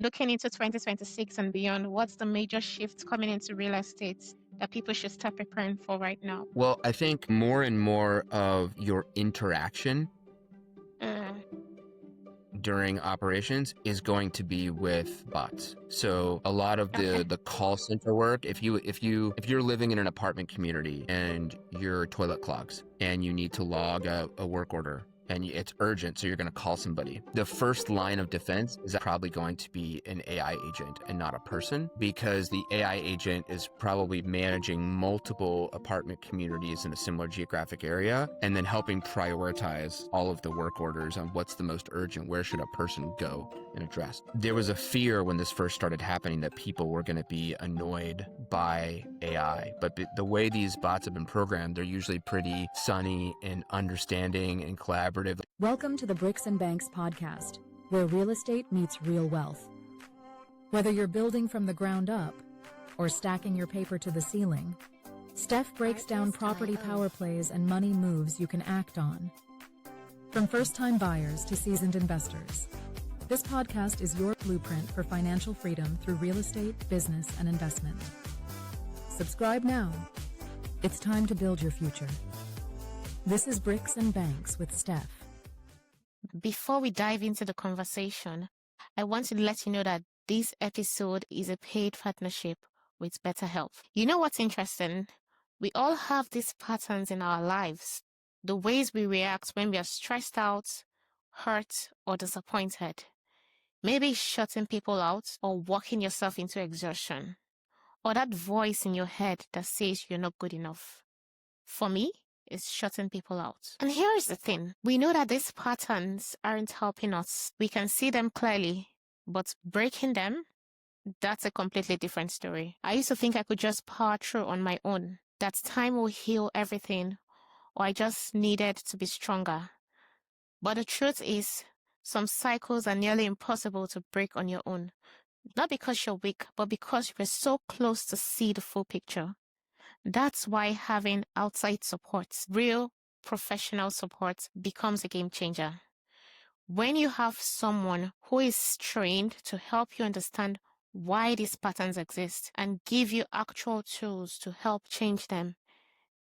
Looking into 2026 and beyond, what's the major shifts coming into real estate that people should start preparing for right now? Well, I think more and more of your interaction during operations is going to be with bots. So a lot of Okay. the call center work, if you're living in an apartment community and your toilet clogs and you need to log a work order and it's urgent, so you're going to call somebody. The first line of defense is probably going to be an AI agent and not a person, because the AI agent is probably managing multiple apartment communities in a similar geographic area and then helping prioritize all of the work orders on what's the most urgent, where should a person go and address. There was a fear when this first started happening that people were going to be annoyed by AI, but the way these bots have been programmed, they're usually pretty sunny and understanding and collaborative. Welcome to the Bricks and Banks podcast, where real estate meets real wealth. Whether you're building from the ground up or stacking your paper to the ceiling, Steph breaks down property power plays and money moves you can act on. From first-time buyers to seasoned investors, this podcast is your blueprint for financial freedom through real estate, business, and investment. Subscribe now. It's time to build your future. This is Bricks and Banks with Steph. Before we dive into the conversation, I want to let you know that this episode is a paid partnership with BetterHelp. You know what's interesting? We all have these patterns in our lives. The ways we react when we are stressed out, hurt, or disappointed. Maybe shutting people out or walking yourself into exhaustion. Or that voice in your head that says you're not good enough. For me, it's shutting people out. And here is the thing. We know that these patterns aren't helping us. We can see them clearly, but breaking them, that's a completely different story. I used to think I could just power through on my own, that time will heal everything, or I just needed to be stronger. But the truth is, some cycles are nearly impossible to break on your own. Not because you're weak, but because you're so close to see the full picture. That's why having outside support, real professional support, becomes a game changer. When you have someone who is trained to help you understand why these patterns exist and give you actual tools to help change them,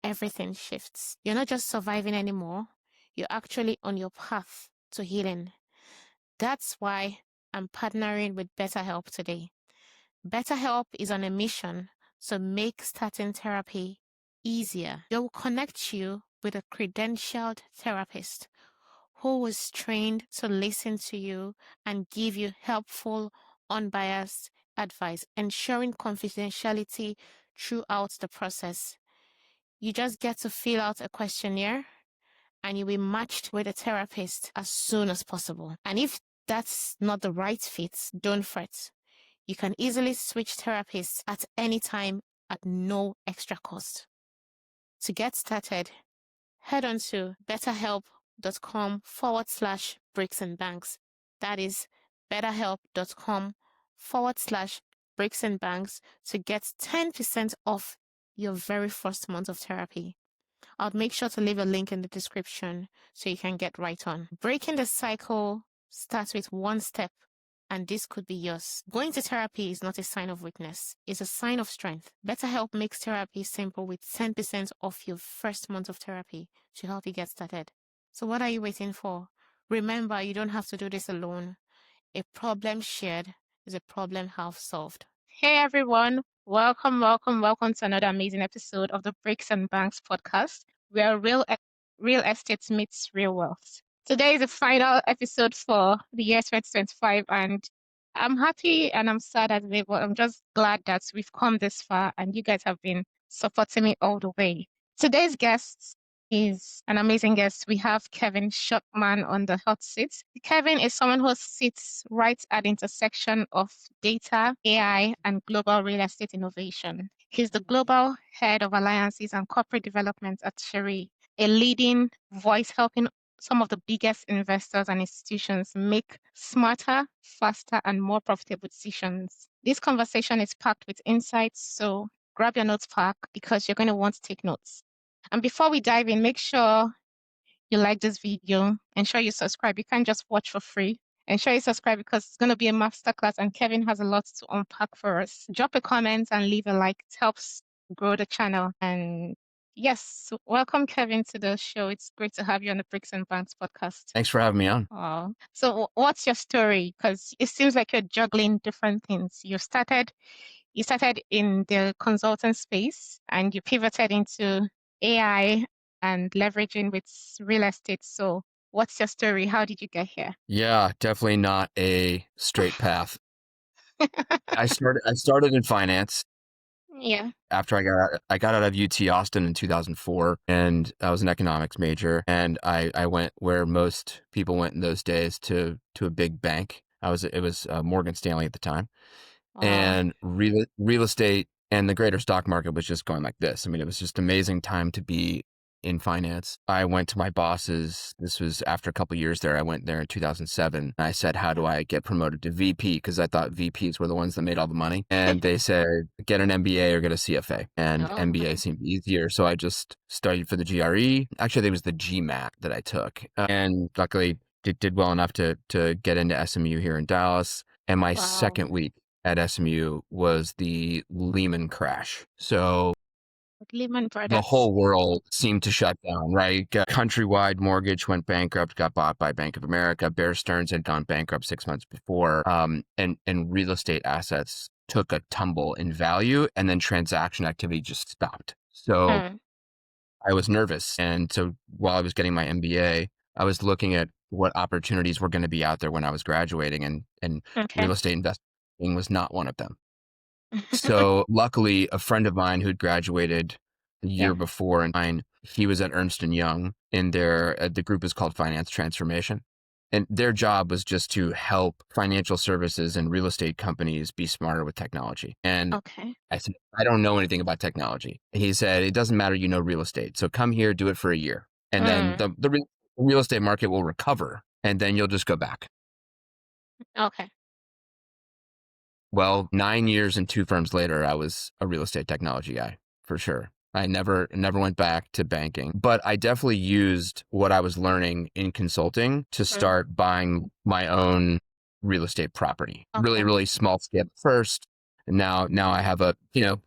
everything shifts. You're not just surviving anymore, you're actually on your path to healing. That's why I'm partnering with BetterHelp today. BetterHelp is on a mission to make starting therapy easier. They will connect you with a credentialed therapist who was trained to listen to you and give you helpful, unbiased advice, ensuring confidentiality throughout the process. You just get to fill out a questionnaire and you'll be matched with a therapist as soon as possible. And if that's not the right fit, don't fret. You can easily switch therapists at any time at no extra cost. To get started, head on to betterhelp.com/bricks and banks. That is betterhelp.com/bricks and banks to get 10% off your very first month of therapy. I'll make sure to leave a link in the description so you can get right on. Breaking the cycle starts with one step, and this could be yours. Going to therapy is not a sign of weakness. It's a sign of strength. BetterHelp makes therapy simple with 10% off your first month of therapy to help you get started. So what are you waiting for? Remember, you don't have to do this alone. A problem shared is a problem half solved. Hey everyone, welcome to another amazing episode of the Bricks and Banks podcast, where real estate meets real wealth. Today is the final episode for the year 2025, and I'm happy and I'm sad as well, but I'm just glad that we've come this far and you guys have been supporting me all the way. Today's guest is an amazing guest. We have Kevin Shtofman on the hot seat. Kevin is someone who sits right at the intersection of data, AI, and global real estate innovation. He's the global head of alliances and corporate development at Cherre, a leading voice helping some of the biggest investors and institutions make smarter, faster, and more profitable decisions. This conversation is packed with insights, so grab your notes pack because you're going to want to take notes. And before we dive in, make sure you like this video, ensure you subscribe. You can't just watch for free. Ensure you subscribe because it's going to be a masterclass and Kevin has a lot to unpack for us. Drop a comment and leave a like. It helps grow the channel. And yes, welcome Kevin to the show. It's great to have you on the Bricks and Banks podcast. Thanks for having me on. Oh, so what's your story? Because it seems like you're juggling different things. You started in the consultant space and you pivoted into AI and leveraging with real estate. So what's your story? How did you get here? Yeah, definitely not a straight path. I started in finance. Yeah. After I got out of UT Austin in 2004, and I was an economics major, and I went where most people went in those days to a big bank. It was Morgan Stanley at the time, and real estate and the greater stock market was just going like this. I mean, it was just amazing time to be in finance. I went to my bosses. This was after a couple of years there. I went there in 2007. I said, how do I get promoted to VP? Because I thought VPs were the ones that made all the money. And they said, get an MBA or get a CFA. And MBA seemed easier. So I just studied for the GRE. Actually, it was the GMAT that I took. And luckily, did well enough to get into SMU here in Dallas. And my second week at SMU was the Lehman crash. So Lehman Brothers. the whole world seemed to shut down, right? Countrywide Mortgage went bankrupt, got bought by Bank of America. Bear Stearns had gone bankrupt 6 months before. And real estate assets took a tumble in value, and then transaction activity just stopped. So I was nervous. And so while I was getting my MBA, I was looking at what opportunities were going to be out there when I was graduating, and real estate investing was not one of them. So luckily, a friend of mine who'd graduated the year before, and he was at Ernst & Young in the group is called Finance Transformation. And their job was just to help financial services and real estate companies be smarter with technology. And I said, I don't know anything about technology. And he said, it doesn't matter, you know real estate. So come here, do it for a year. And then the real estate market will recover, and then you'll just go back. Okay. Well, 9 years and 2 firms later, I was a real estate technology guy for sure. I never went back to banking, but I definitely used what I was learning in consulting to start buying my own real estate property. Really, really small scale first. And now I have a,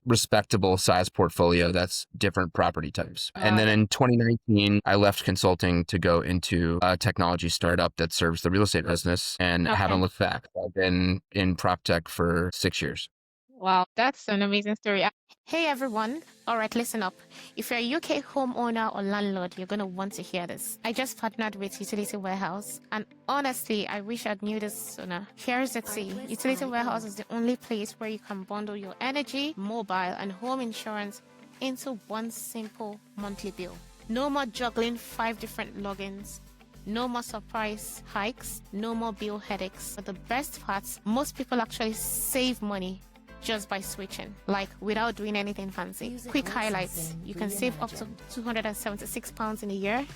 respectable size portfolio that's different property types. And then in 2019, I left consulting to go into a technology startup that serves the real estate business and haven't looked back. I've been in PropTech for 6 years. Wow, that's an amazing story. Hey everyone. All right, listen up. If you're a UK homeowner or landlord, you're going to want to hear this. I just partnered with Utility Warehouse, and honestly, I wish I knew this sooner. Here's the tea. Utility Warehouse is the only place where you can bundle your energy, mobile, and home insurance into one simple monthly bill. No more juggling 5 different logins. No more surprise hikes. No more bill headaches. But the best part, most people actually save money just by switching, like without doing anything fancy. Quick highlights: you can save up to £276 in a year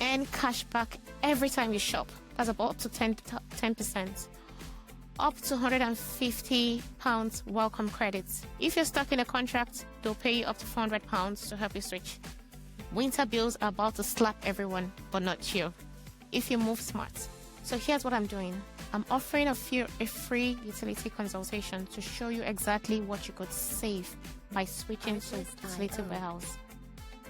and cash back every time you shop. That's about up to 10%. Up to £150 welcome credits. If you're stuck in a contract, they'll pay you up to £400 to help you switch. Winter bills are about to slap everyone, but not you, if you move smart. So here's what I'm doing. I'm offering a free utility consultation to show you exactly what you could save by switching to Utility Warehouse.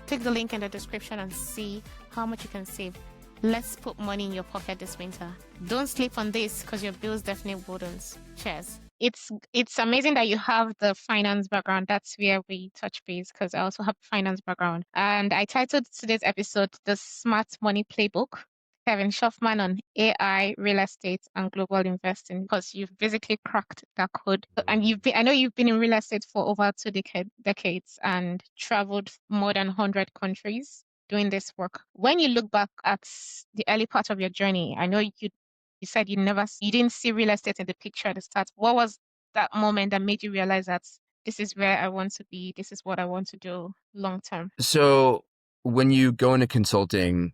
Click the link in the description and see how much you can save. Let's put money in your pocket this winter. Don't sleep on this because your bills definitely wouldn't. Cheers. It's amazing that you have the finance background. That's where we touch base, because I also have a finance background. And I titled today's episode The Smart Money Playbook. Kevin Shtofman on AI, real estate, and global investing, because you've basically cracked that code. And I know you've been in real estate for over 2 decades and traveled more than 100 countries doing this work. When you look back at the early part of your journey, I know you said you didn't see real estate in the picture at the start. What was that moment that made you realize that this is where I want to be, this is what I want to do long term? So when you go into consulting,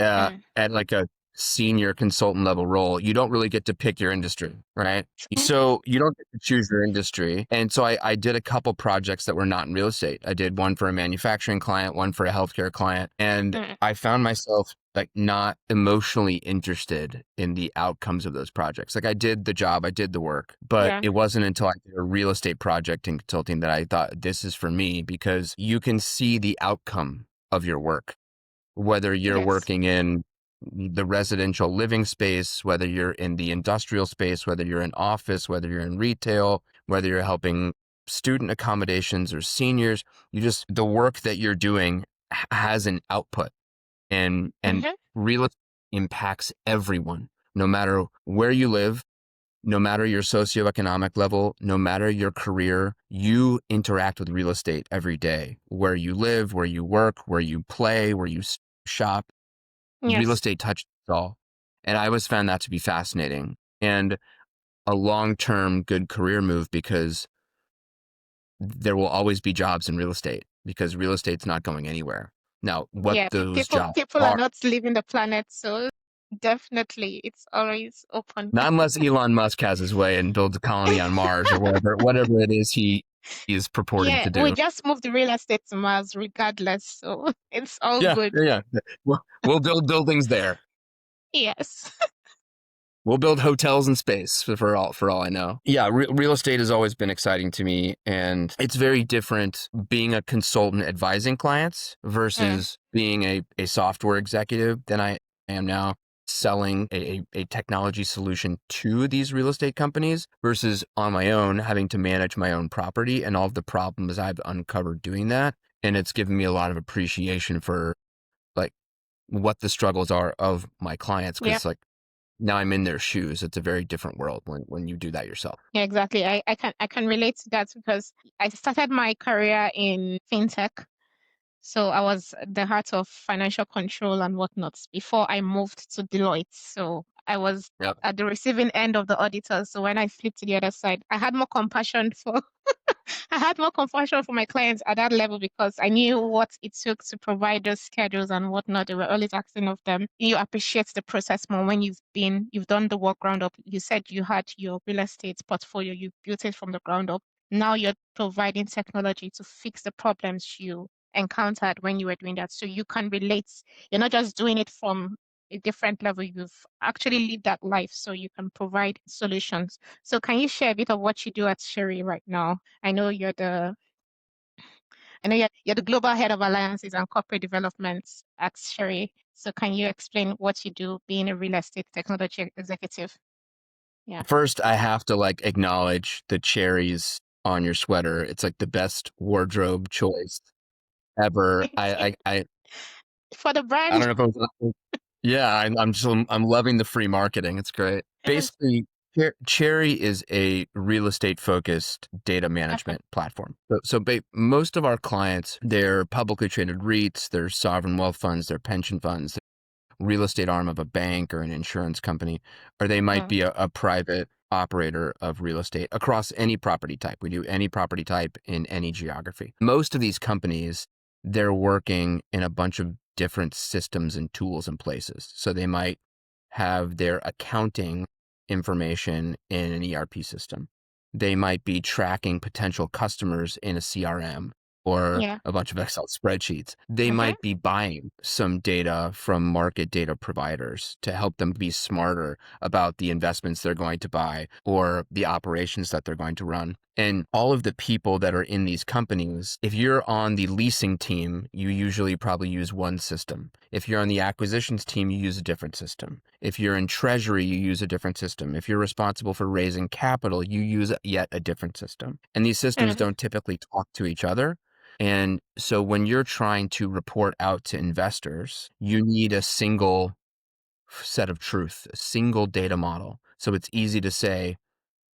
at like a senior consultant level role, you don't really get to pick your industry, right? So you don't get to choose your industry. And so I did a couple projects that were not in real estate. I did one for a manufacturing client, one for a healthcare client. And I found myself like not emotionally interested in the outcomes of those projects. Like I did the job, I did the work, but Yeah. it wasn't until I did a real estate project in consulting that I thought this is for me, because you can see the outcome of your work, whether you're Yes. working in the residential living space, whether you're in the industrial space, whether you're in office, whether you're in retail, whether you're helping student accommodations or seniors, the work that you're doing has an output, and real estate impacts everyone, no matter where you live, no matter your socioeconomic level, no matter your career. You interact with real estate every day, where you live, where you work, where you play, where you shop. Real Yes. estate touches it all. And I always found that to be fascinating and a long-term good career move, because there will always be jobs in real estate, because real estate's not going anywhere. Now, what Yeah. those People jobs people are are, not leaving the planet, so definitely it's always open. not unless Elon Musk has his way and builds a colony on Mars or whatever it is he is purporting Yeah, to we do. just moved the real estate to Mars regardless, so it's all Yeah, good. yeah, yeah. We'll build buildings there. Yes. We'll build hotels in space for all I know. Yeah, real estate has always been exciting to me, and it's very different being a consultant advising clients versus being a software executive than I am now selling a technology solution to these real estate companies, versus on my own having to manage my own property and all of the problems I've uncovered doing that. And it's given me a lot of appreciation for like what the struggles are of my clients, Yeah. because like, now I'm in their shoes. It's a very different world when you do that yourself. Yeah, exactly. I can relate to that because I started my career in fintech. So I was the heart of financial control and whatnot before I moved to Deloitte. So I was Yep. at the receiving end of the auditors. So when I flipped to the other side, I had more compassion for I had more compassion for my clients at that level because I knew what it took to provide those schedules and whatnot. They were always asking of them. You appreciate the process more when you've done the work ground up. You said you had your real estate portfolio, you built it from the ground up. Now you're providing technology to fix the problems you encountered when you were doing that. So you can relate. You're not just doing it from a different level. You've actually lived that life, so you can provide solutions. So can you share a bit of what you do at Cherre right now? I know you're the global head of alliances and corporate developments at Cherre. So can you explain what you do being a real estate technology executive? Yeah. First, I have to like acknowledge the cherries on your sweater. It's like the best wardrobe choice ever. Thank you. I For the I brand. don't know if it was, yeah, I'm loving the free marketing. It's great. Yes. Basically, Cherry is a real estate focused data Okay. management platform. Most of our clients, they're publicly traded REITs, they're sovereign wealth funds, they're pension funds, real estate arm of a bank or an insurance company, or they might Mm, be a private operator of real estate across any property type. We do any property type in any geography. Most of these companies, they're working in a bunch of different systems and tools and places. So they might have their accounting information in an ERP system. They might be tracking potential customers in a CRM or yeah. a bunch of Excel spreadsheets. They Mm-hmm. might be buying some data from market data providers to help them be smarter about the investments they're going to buy or the operations that they're going to run. And all of the people that are in these companies, if you're on the leasing team, you usually probably use one system. If you're on the acquisitions team, you use a different system. If you're in treasury, you use a different system. If you're responsible for raising capital, you use yet a different system. And these systems Mm, don't typically talk to each other. And so when you're trying to report out to investors, you need a single set of truth, a single data model. So it's easy to say,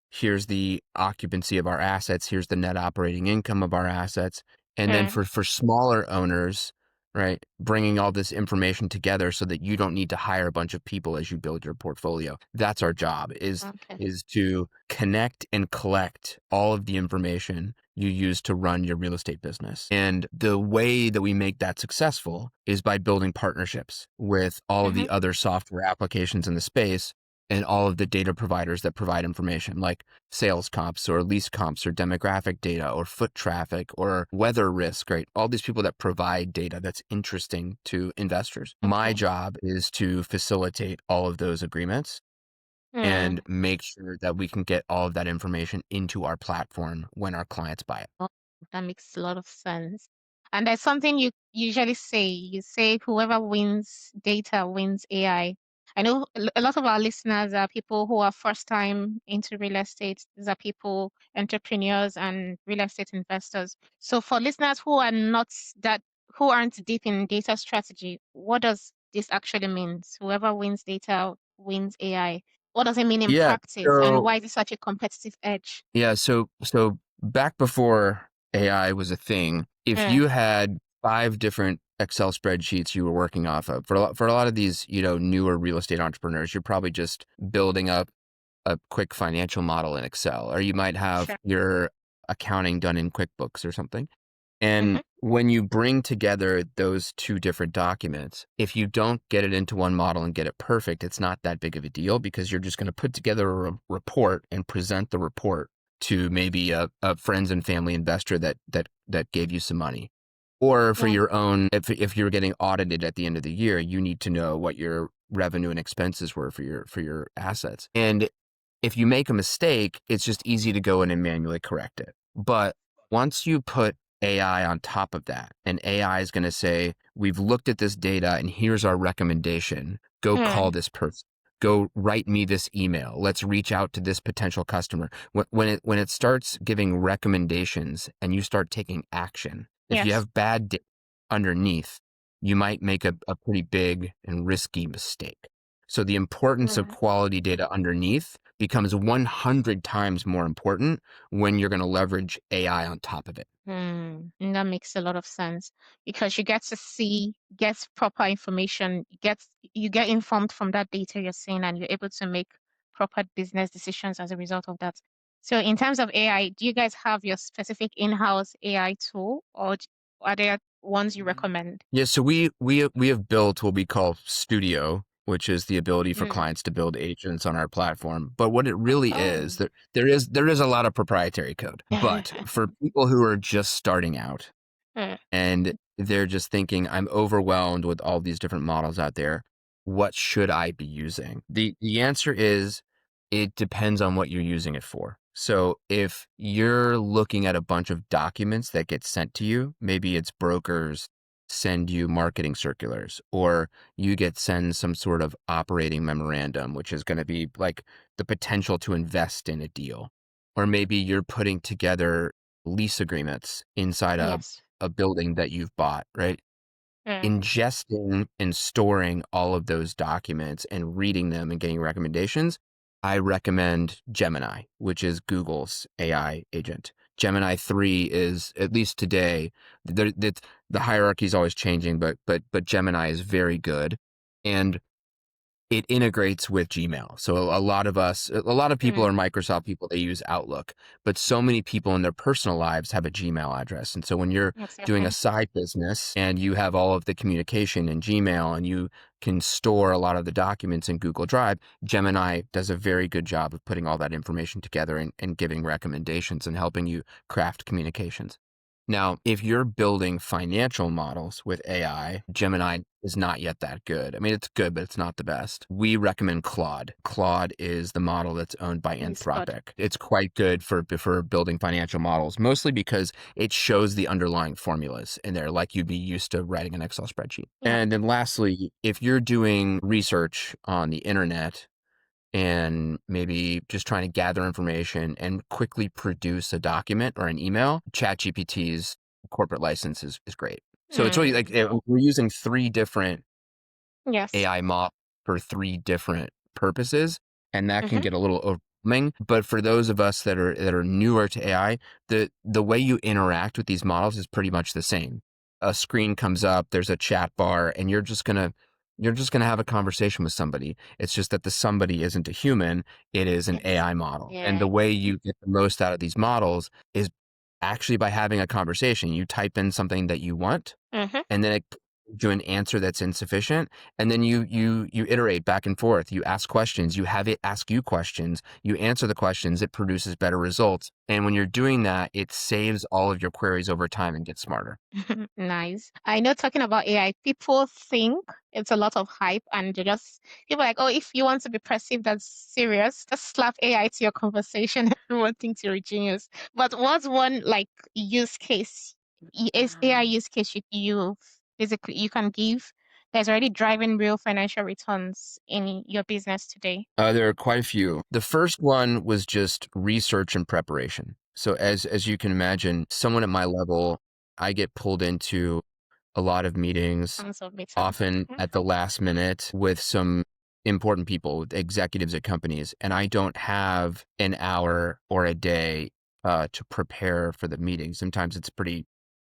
here's the occupancy of our assets, here's the net operating income of our assets. And then mm, for smaller owners, right? Bringing all this information together so that you don't need to hire a bunch of people as you build your portfolio. That's our job Okay. is to connect and collect all of the information you use to run your real estate business. And the way that we make that successful is by building partnerships with all of Mm-hmm. the other software applications in the space and all of the data providers that provide information like sales comps or lease comps or demographic data or foot traffic or weather risk, right? All these people that provide data that's interesting to investors. My Okay. job is to facilitate all of those agreements and Mm. make sure that we can get all of that information into our platform when our clients buy it. Oh, that makes a lot of sense. And there's something you usually say. You say whoever wins data wins AI. I know a lot of our listeners are people who are first time into real estate. These are people, entrepreneurs and real estate investors. So for listeners who are not that, who aren't deep in data strategy, what does this actually mean? Whoever wins data wins AI. What does it mean in Yeah. practice? And So why is it such a competitive edge? Yeah, so back before AI was a thing, if Mm, you had 5 different Excel spreadsheets you were working off of, for a lot of these, newer real estate entrepreneurs, you're probably just building up a quick financial model in Excel, or you might have sure. your accounting done in QuickBooks or something. Mm-hmm. And when you bring together those 2 different documents, if you don't get it into one model and get it perfect, it's not that big of a deal because you're just going to put together a report and present the report to maybe a friends and family investor that gave you some money. Or for Yeah. your own, if you're getting audited at the end of the year, you need to know what your revenue and expenses were for your assets. And if you make a mistake, it's just easy to go in and manually correct it. But once you put AI on top of that, and AI is going to say, we've looked at this data and here's our recommendation. Go call Mm, this person. Go write me this email. Let's reach out to this potential customer. When it starts giving recommendations and you start taking action, if you yes. have bad data underneath, you might make a pretty big and risky mistake. So the importance of Mm, quality data underneath becomes 100 times more important when you're going to leverage AI on top of it. and that makes a lot of sense because you get to see, get proper information, you get informed from that data you're seeing, and you're able to make proper business decisions as a result of that. So, in terms of AI, do you guys have your specific in-house AI tool, or are there ones you recommend? Yeah, so we have built what we call Studio, which is the ability for Mm. clients to build agents on our platform. But what it really is, Oh. there is a lot of proprietary code. But for people who are just starting out, Mm, and they're just thinking, I'm overwhelmed with all these different models out there. What should I be using? The answer is it depends on what you're using it for. So if you're looking at a bunch of documents that get sent to you, maybe it's brokers send you marketing circulars, or you get sent some sort of operating memorandum, which is going to be like the potential to invest in a deal. Or maybe you're putting together lease agreements inside yes. a building that you've bought, right? Mm, Ingesting and storing all of those documents and reading them and getting recommendations, I recommend Gemini, which is Google's AI agent. Gemini 3 is, at least today, the hierarchy is always changing, but Gemini is very good. And it integrates with Gmail. So a lot of people are mm, Microsoft people, they use Outlook, but so many people in their personal lives have a Gmail address. And so when you're doing a exactly. side business and you have all of the communication in Gmail and you can store a lot of the documents in Google Drive, Gemini does a very good job of putting all that information together and giving recommendations and helping you craft communications. Now, if you're building financial models with AI, Gemini is not yet that good. I mean, it's good, but it's not the best. We recommend Claude. Claude is the model that's owned by Use code. Anthropic. It's quite good for building financial models, mostly because it shows the underlying formulas in there, like you'd be used to writing an Excel spreadsheet. Yeah. And then lastly, if you're doing research on the internet, and maybe just trying to gather information and quickly produce a document or an email, ChatGPT's corporate license is great. So it's really like Mm, we're using 3 different yes. AI models for 3 different purposes, and that can Mm-hmm. get a little overwhelming. But for those of us that are newer to AI, the way you interact with these models is pretty much the same. a screen comes up, there's a chat bar, and you're just gonna have a conversation with somebody. It's just that the somebody isn't a human, it is an It's AI model. And yeah. the way you get the most out of these models is actually by having a conversation. You type in something that you want, Mm-hmm. and then it gives you an answer that's insufficient, and then you iterate back and forth. You ask questions, you have it ask you questions, you answer the questions, it produces better results. And when you're doing that, it saves all of your queries over time and gets smarter. Nice. I know talking about AI, people think it's a lot of hype and they just people are like, oh, if you want to be perceived as serious, just slap AI to your conversation. Everyone thinks you're a genius. But what's one like use case is AI use case you basically you can give that's already driving real financial returns in your business today? There are quite a few. The first one was just research and preparation. So as you can imagine, someone at my level, I get pulled into a lot of meetings, Tons of meetings. often Mhm. at the last minute with some important people, executives at companies, and I don't have an hour or a day to prepare for the meeting. Sometimes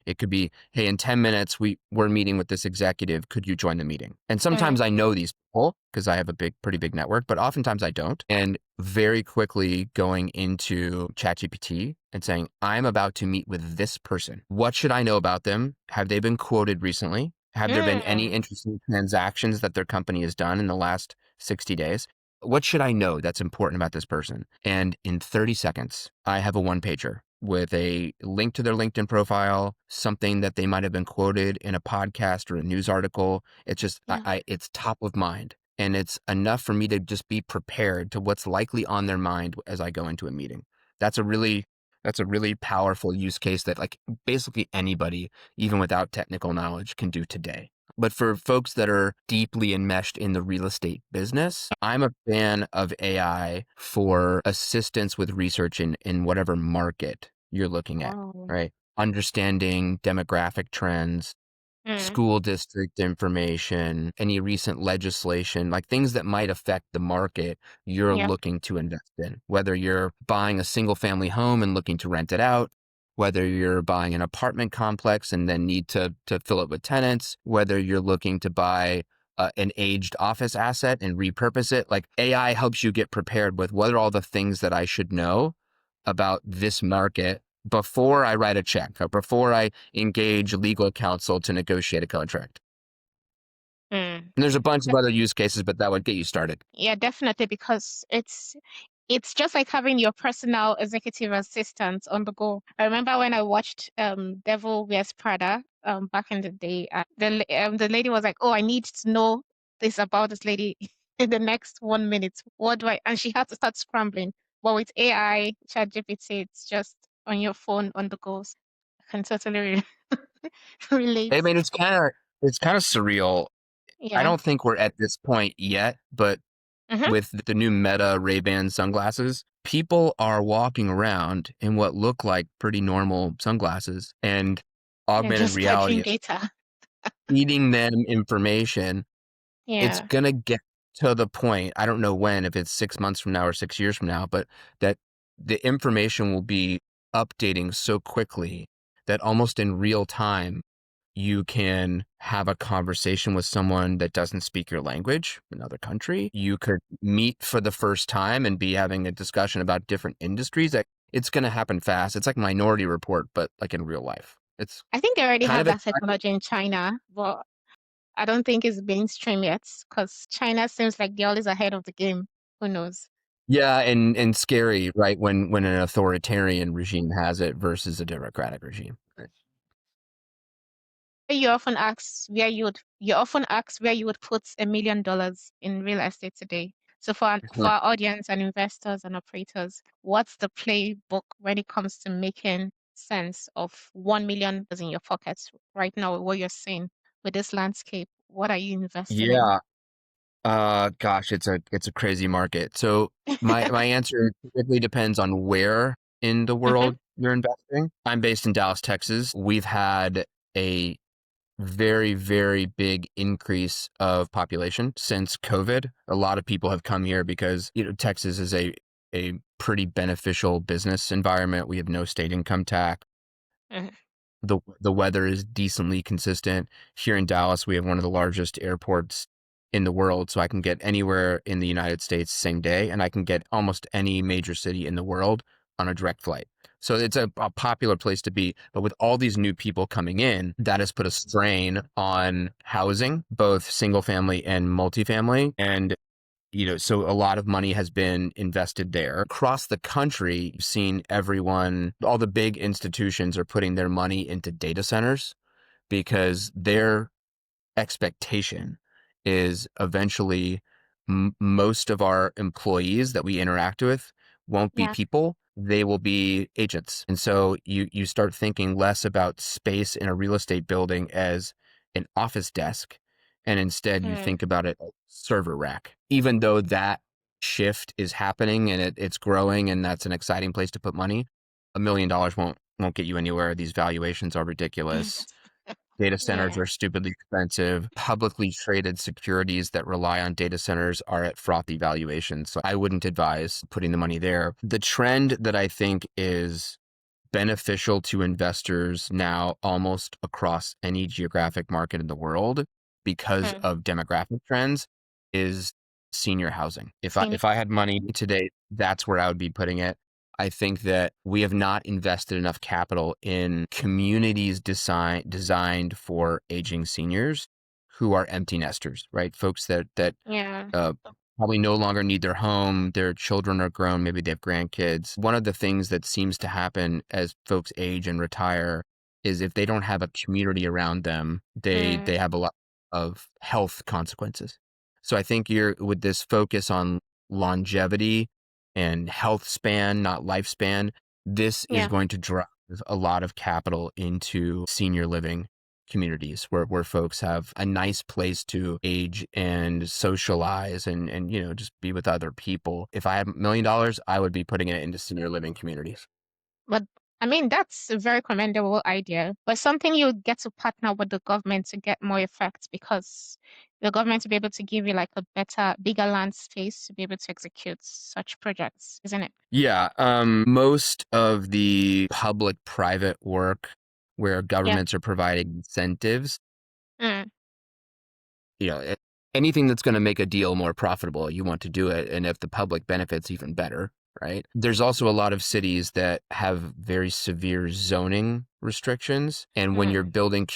it could be, hey, in 10 minutes, we're meeting with this executive. Could you join the meeting? And Mm. sometimes I know these people because I have a pretty big network, but oftentimes I don't. And very quickly going into ChatGPT and saying, I'm about to meet with this person. What should I know about them? Have they been quoted recently? Have there been any Mm. interesting transactions that their company has done in the last 60 days? What should I know that's important about this person? And in 30 seconds, I have a one pager with a link to their LinkedIn profile, something that they might have been quoted in a podcast or a news article. It's just, Yeah. it's top of mind. And it's enough for me to just be prepared to what's likely on their mind as I go into a meeting. That's a really powerful use case that like basically anybody, even without technical knowledge, can do today. But for folks that are deeply enmeshed in the real estate business, I'm a fan of AI for assistance with research in whatever market you're looking at, Oh. right? Understanding demographic trends, Mm. school district information, any recent legislation, like things that might affect the market you're Yeah. looking to invest in, whether you're buying a single family home and looking to rent it out, whether you're buying an apartment complex and then need to fill it with tenants, whether you're looking to buy an aged office asset and repurpose it. Like AI helps you get prepared with what are all the things that I should know about this market before I write a check or before I engage legal counsel to negotiate a contract. Mm. And there's a bunch of other use cases, but that would get you started. Yeah, definitely, because it's just like having your personal executive assistant on the go. I remember when I watched Devil Wears Prada back in the day. The lady was like, "Oh, I need to know this about this lady in the next 1 minute. What do I?" And she had to start scrambling. But with AI, ChatGPT, it's just on your phone on the go. So I can totally relate. I mean, it's kind of surreal. I Yeah. don't think we're at this point yet, but Mm-hmm. with the new Meta Ray-Ban sunglasses, people are walking around in what look like pretty normal sunglasses, and They're augmented just reality gathering is data. feeding them information. It's Yeah. gonna get to the point, I don't know when, if it's 6 months from now or 6 years from now, but that the information will be updating so quickly that almost in real time, you can have a conversation with someone that doesn't speak your language, another country. You could meet for the first time and be having a discussion about different industries. Like, it's gonna happen fast. It's like Minority Report, but like in real life. It's I think they already kind have of that exciting. technology in China, but I don't think it's mainstream yet because China seems like they're always ahead of the game. Who knows? Yeah, and scary, right? When an authoritarian regime has it versus a democratic regime. Right. You often ask where you would put $1 million in real estate today. So for our audience and investors and operators, what's the playbook when it comes to making sense of $1 million in your pockets right now? What you're seeing with this landscape, what are you investing in? Yeah. Gosh, it's a crazy market. So my answer typically depends on where in the Hmm. world you're investing. I'm based in Dallas, Texas. We've had a very, very big increase of population since COVID. A lot of people have come here because, Texas is a pretty beneficial business environment. We have no state income tax. The weather is decently consistent. Here in Dallas, we have one of the largest airports in the world, so I can get anywhere in the United States same day, and I can get almost any major city in the world on a direct flight. So it's a popular place to be. But with all these new people coming in, that has put a strain on housing, both single family and multifamily. And so a lot of money has been invested there. Across the country, you've seen all the big institutions are putting their money into data centers because their expectation is eventually most of our employees that we interact with won't be Yeah. people, they will be agents. And so you start thinking less about space in a real estate building as an office desk, and instead you Mm. think about it as a server rack. Even though that shift is happening and it's growing and that's an exciting place to put money, $1 million won't get you anywhere. These valuations are ridiculous. Data centers Yeah. are stupidly expensive. Publicly traded securities that rely on data centers are at frothy valuations. So I wouldn't advise putting the money there. The trend that I think is beneficial to investors now almost across any geographic market in the world because Mm. of demographic trends is senior housing. Senior. If I had money today, that's where I would be putting it. I think that we have not invested enough capital in communities designed for aging seniors who are empty nesters, right? Folks that Yeah. uh, probably no longer need their home. Their children are grown. Maybe they have grandkids. One of the things that seems to happen as folks age and retire is if they don't have a community around them, Mm. they have a lot of health consequences. So I think you're with this focus on longevity and health span, not lifespan, this is Yeah. going to drive a lot of capital into senior living communities where folks have a nice place to age and socialize and just be with other people. If I had $1 million, I would be putting it into senior living communities. But I mean, that's a very commendable idea, but something you get to partner with the government to get more effect because the government to be able to give you like a better, bigger land space to be able to execute such projects, isn't it? Yeah, most of the public-private work where Yeah. governments are providing incentives, Mm. you know, anything that's going to make a deal more profitable, you want to do it. And if the public benefits, even better, right? There's also a lot of cities that have very severe zoning restrictions. And when you're Mm. building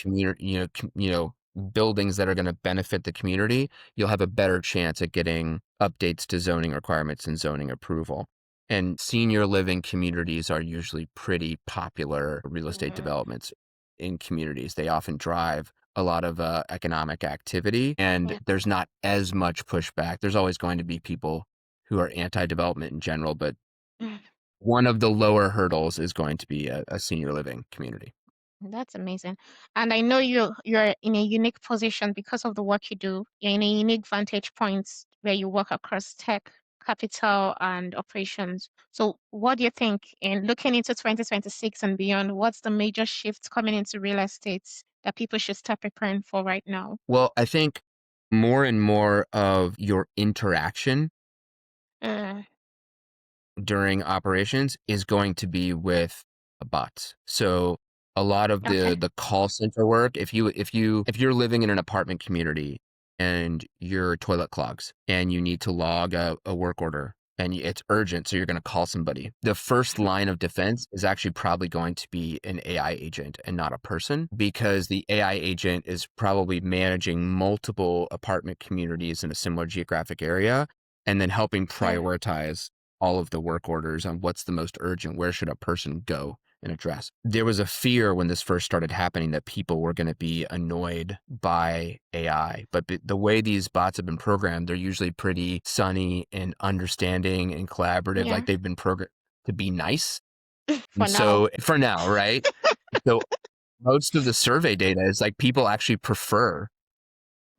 buildings that are going to benefit the community, you'll have a better chance at getting updates to zoning requirements and zoning approval. And senior living communities are usually pretty popular real estate Mm. developments in communities. They often drive a lot of economic activity, and Yeah. there's not as much pushback. There's always going to be people who are anti-development in general, but Mm. one of the lower hurdles is going to be a senior living community. That's amazing. And I know you're in a unique position because of the work you do. You're in a unique vantage point where you work across tech, capital, and operations. So what do you think in looking into 2026 and beyond, what's the major shifts coming into real estate that people should start preparing for right now? Well, I think more and more of your interaction Mm. during operations is going to be with bots. So a lot of Okay. the call center work, if you're living in an apartment community and your toilet clogs and you need to log a work order and it's urgent, so you're going to call somebody. The first line of defense is actually probably going to be an AI agent and not a person, because the AI agent is probably managing multiple apartment communities in a similar geographic area and then helping Mm. prioritize all of the work orders on what's the most urgent, where should a person go and address. There was a fear when this first started happening that people were going to be annoyed by AI, but the way these bots have been programmed, they're usually pretty sunny and understanding and collaborative, Yeah. like they've been programmed to be nice. For And now. so for now, right? So most of the survey data is like people actually prefer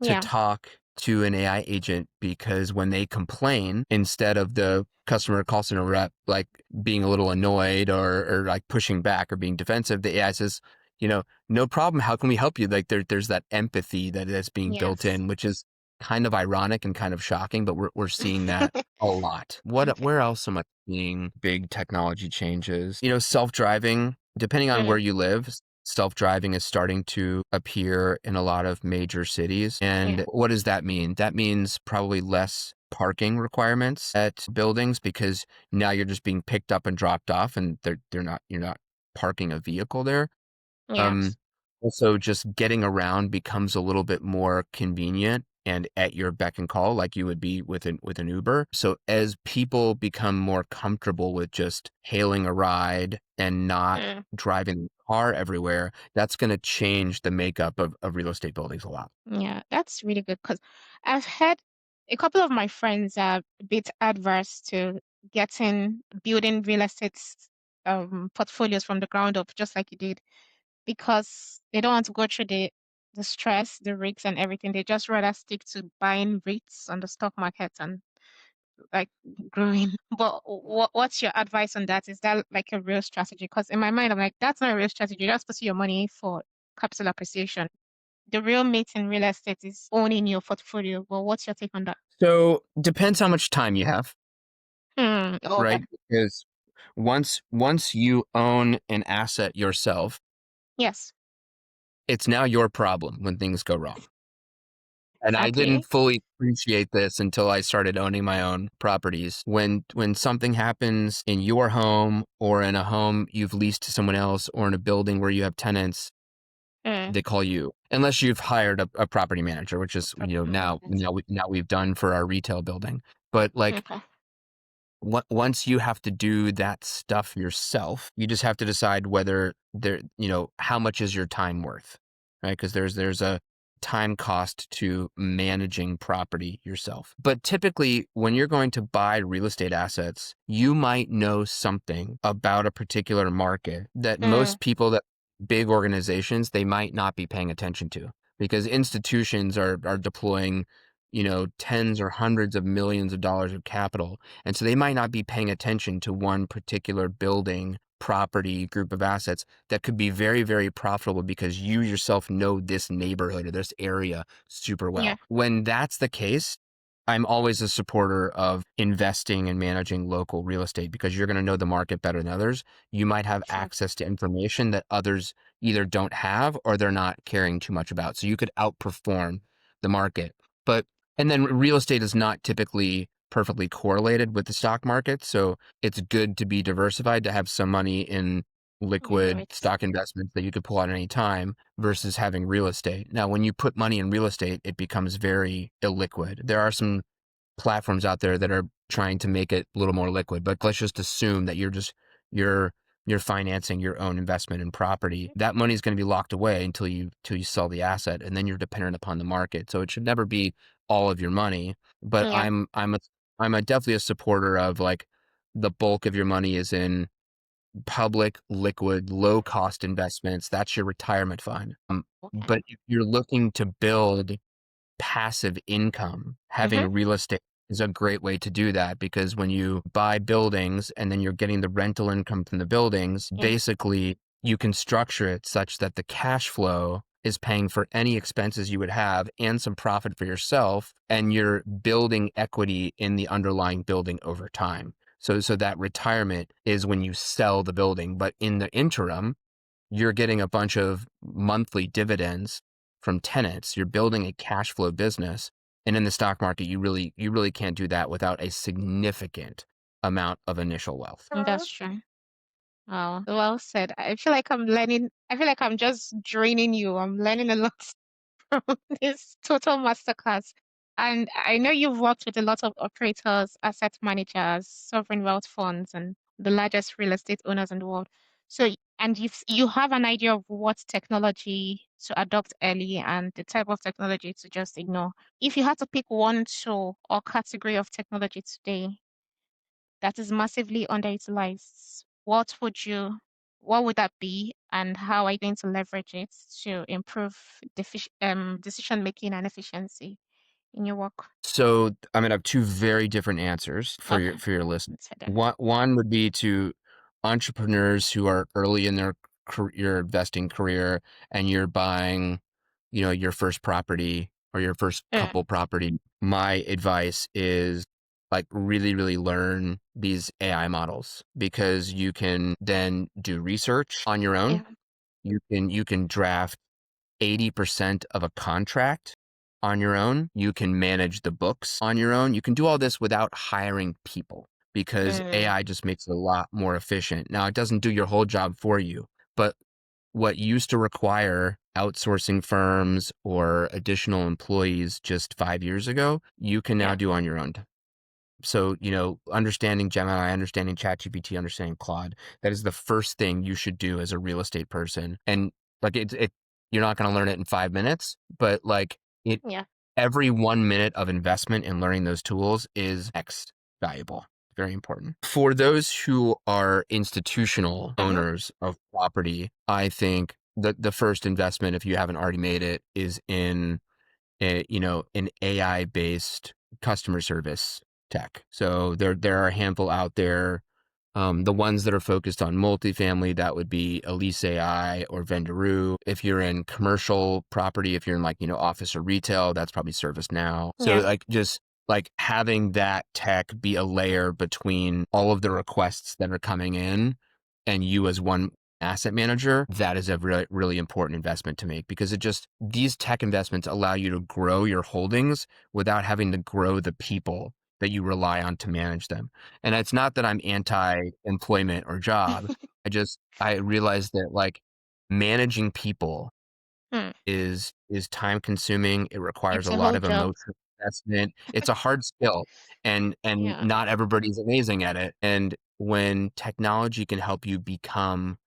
to Yeah. talk to an AI agent because when they complain, instead of the customer call center rep like being a little annoyed or like pushing back or being defensive, the AI says, no problem. How can we help you? Like there's that empathy that's being built Yes. in, which is kind of ironic and kind of shocking, but we're seeing that a lot. Okay. Where else am I seeing big technology changes? Self-driving, depending on where Mm. you live, self-driving is starting to appear in a lot of major cities. And what does that mean? That means probably less parking requirements at buildings, because now you're just being picked up and dropped off, and you're not parking a vehicle there. Yes. Um, Also, just getting around becomes a little bit more convenient and at your beck and call, like you would be with an Uber. So as people become more comfortable with just hailing a ride and not Mm. driving the car everywhere, that's going to change the makeup of real estate buildings a lot. Yeah, that's really good because I've had a couple of my friends are a bit adverse to building real estate portfolios from the ground up, just like you did, because they don't want to go through the stress, the risks, and everything. They just rather stick to buying REITs on the stock market and like growing. But what's your advice on that? Is that like a real strategy? Because in my mind, I'm like, that's not a real strategy. You're not supposed to use your money for capital appreciation. The real meat in real estate is owning your portfolio. Well, what's your take on that? So depends how much time you have, Okay. right? Because once you own an asset yourself, Yes. it's now your problem when things go wrong. And I didn't Exactly. fully appreciate this until I started owning my own properties. When something happens in your home or in a home you've leased to someone else or in a building where you have tenants, Mm. they call you. Unless you've hired a property manager, which is, now we've done for our retail building. But like, Okay. once you have to do that stuff yourself, you just have to decide whether how much is your time worth, right? Because there's a time cost to managing property yourself. But typically, when you're going to buy real estate assets, you might know something about a particular market that Mm. most people, that big organizations, they might not be paying attention to, because institutions are deploying, tens or hundreds of millions of dollars of capital. And so they might not be paying attention to one particular building, property, group of assets that could be very, very profitable because you yourself know this neighborhood or this area super Yeah. well. When that's the case, I'm always a supporter of investing and managing local real estate, because you're going to know the market better than others. You might have Sure. access to information that others either don't have or they're not caring too much about. So you could outperform the market. But and then real estate is not typically perfectly correlated with the stock market. So it's good to be diversified, to have some money in liquid Right. stock investments that you could pull out at any time versus having real estate. Now, when you put money in real estate, it becomes very illiquid. There are some platforms out there that are trying to make it a little more liquid, but let's just assume that you're you're financing your own investment in property. That money is going to be locked away until you sell the asset, and then you're dependent upon the market. So it should never be all of your money. But Yeah. I'm definitely a supporter of, like, the bulk of your money is in public, liquid, low cost investments. That's your retirement fund. Okay. But if you're looking to build passive income, Mm-hmm. having real estate is a great way to do that, because when you buy buildings and then you're getting the rental income from the buildings, Yeah. basically you can structure it such that the cash flow is paying for any expenses you would have and some profit for yourself, and you're building equity in the underlying building over time. So that retirement is when you sell the building, but in the interim, you're getting a bunch of monthly dividends from tenants. You're building a cash flow business. And in the stock market, you really can't do that without a significant amount of initial wealth. That's true. Oh, well said. I feel like I'm learning. I feel like I'm just draining you. I'm learning a lot from this total masterclass. And I know you've worked with a lot of operators, asset managers, sovereign wealth funds, and the largest real estate owners in the world. So, and you have an idea of what technology to adopt early and the type of technology to just ignore. If you had to pick one tool or category of technology today that is massively underutilized, what would that be, and how are you going to leverage it to improve decision making and efficiency in your work? So I'm gonna have two very different answers Okay, for your list. let's hear them. One would be to entrepreneurs who are early in their your investing career, and you're buying, your first property or your first Yeah, couple property. My advice is, like, really, really learn these AI models, because you can then do research on your yeah, own You can draft 80% of a contract on your own. You can manage the books on your own. You can do all this without hiring people because Mm, AI just makes it a lot more efficient. Now, it doesn't do your whole job for you, but what used to require outsourcing firms or additional employees just 5 years ago, you can now yeah. do on your own. So, understanding Gemini, understanding ChatGPT, understanding Claude, that is the first thing you should do as a real estate person. And like you're not going to learn it in 5 minutes, but like it, Yeah. every 1 minute of investment in learning those tools is X valuable. Very important. For those who are institutional Mm-hmm. owners of property, I think the first investment, if you haven't already made it, is in an AI based customer service tech. So there are a handful out there. The ones that are focused on multifamily, that would be Elise AI or Venderoo. If you're in commercial property, if you're in office or retail, that's probably ServiceNow. So Yeah. like just like having that tech be a layer between all of the requests that are coming in and you as one asset manager, that is a really, really important investment to make because these tech investments allow you to grow your holdings without having to grow the people that you rely on to manage them. And it's not that I'm anti-employment or job. I realize that like managing people Hmm. is time consuming. It requires It's a a lot whole of job. emotional investment. It's a hard skill and Yeah. not everybody's amazing at it. And when technology can help you become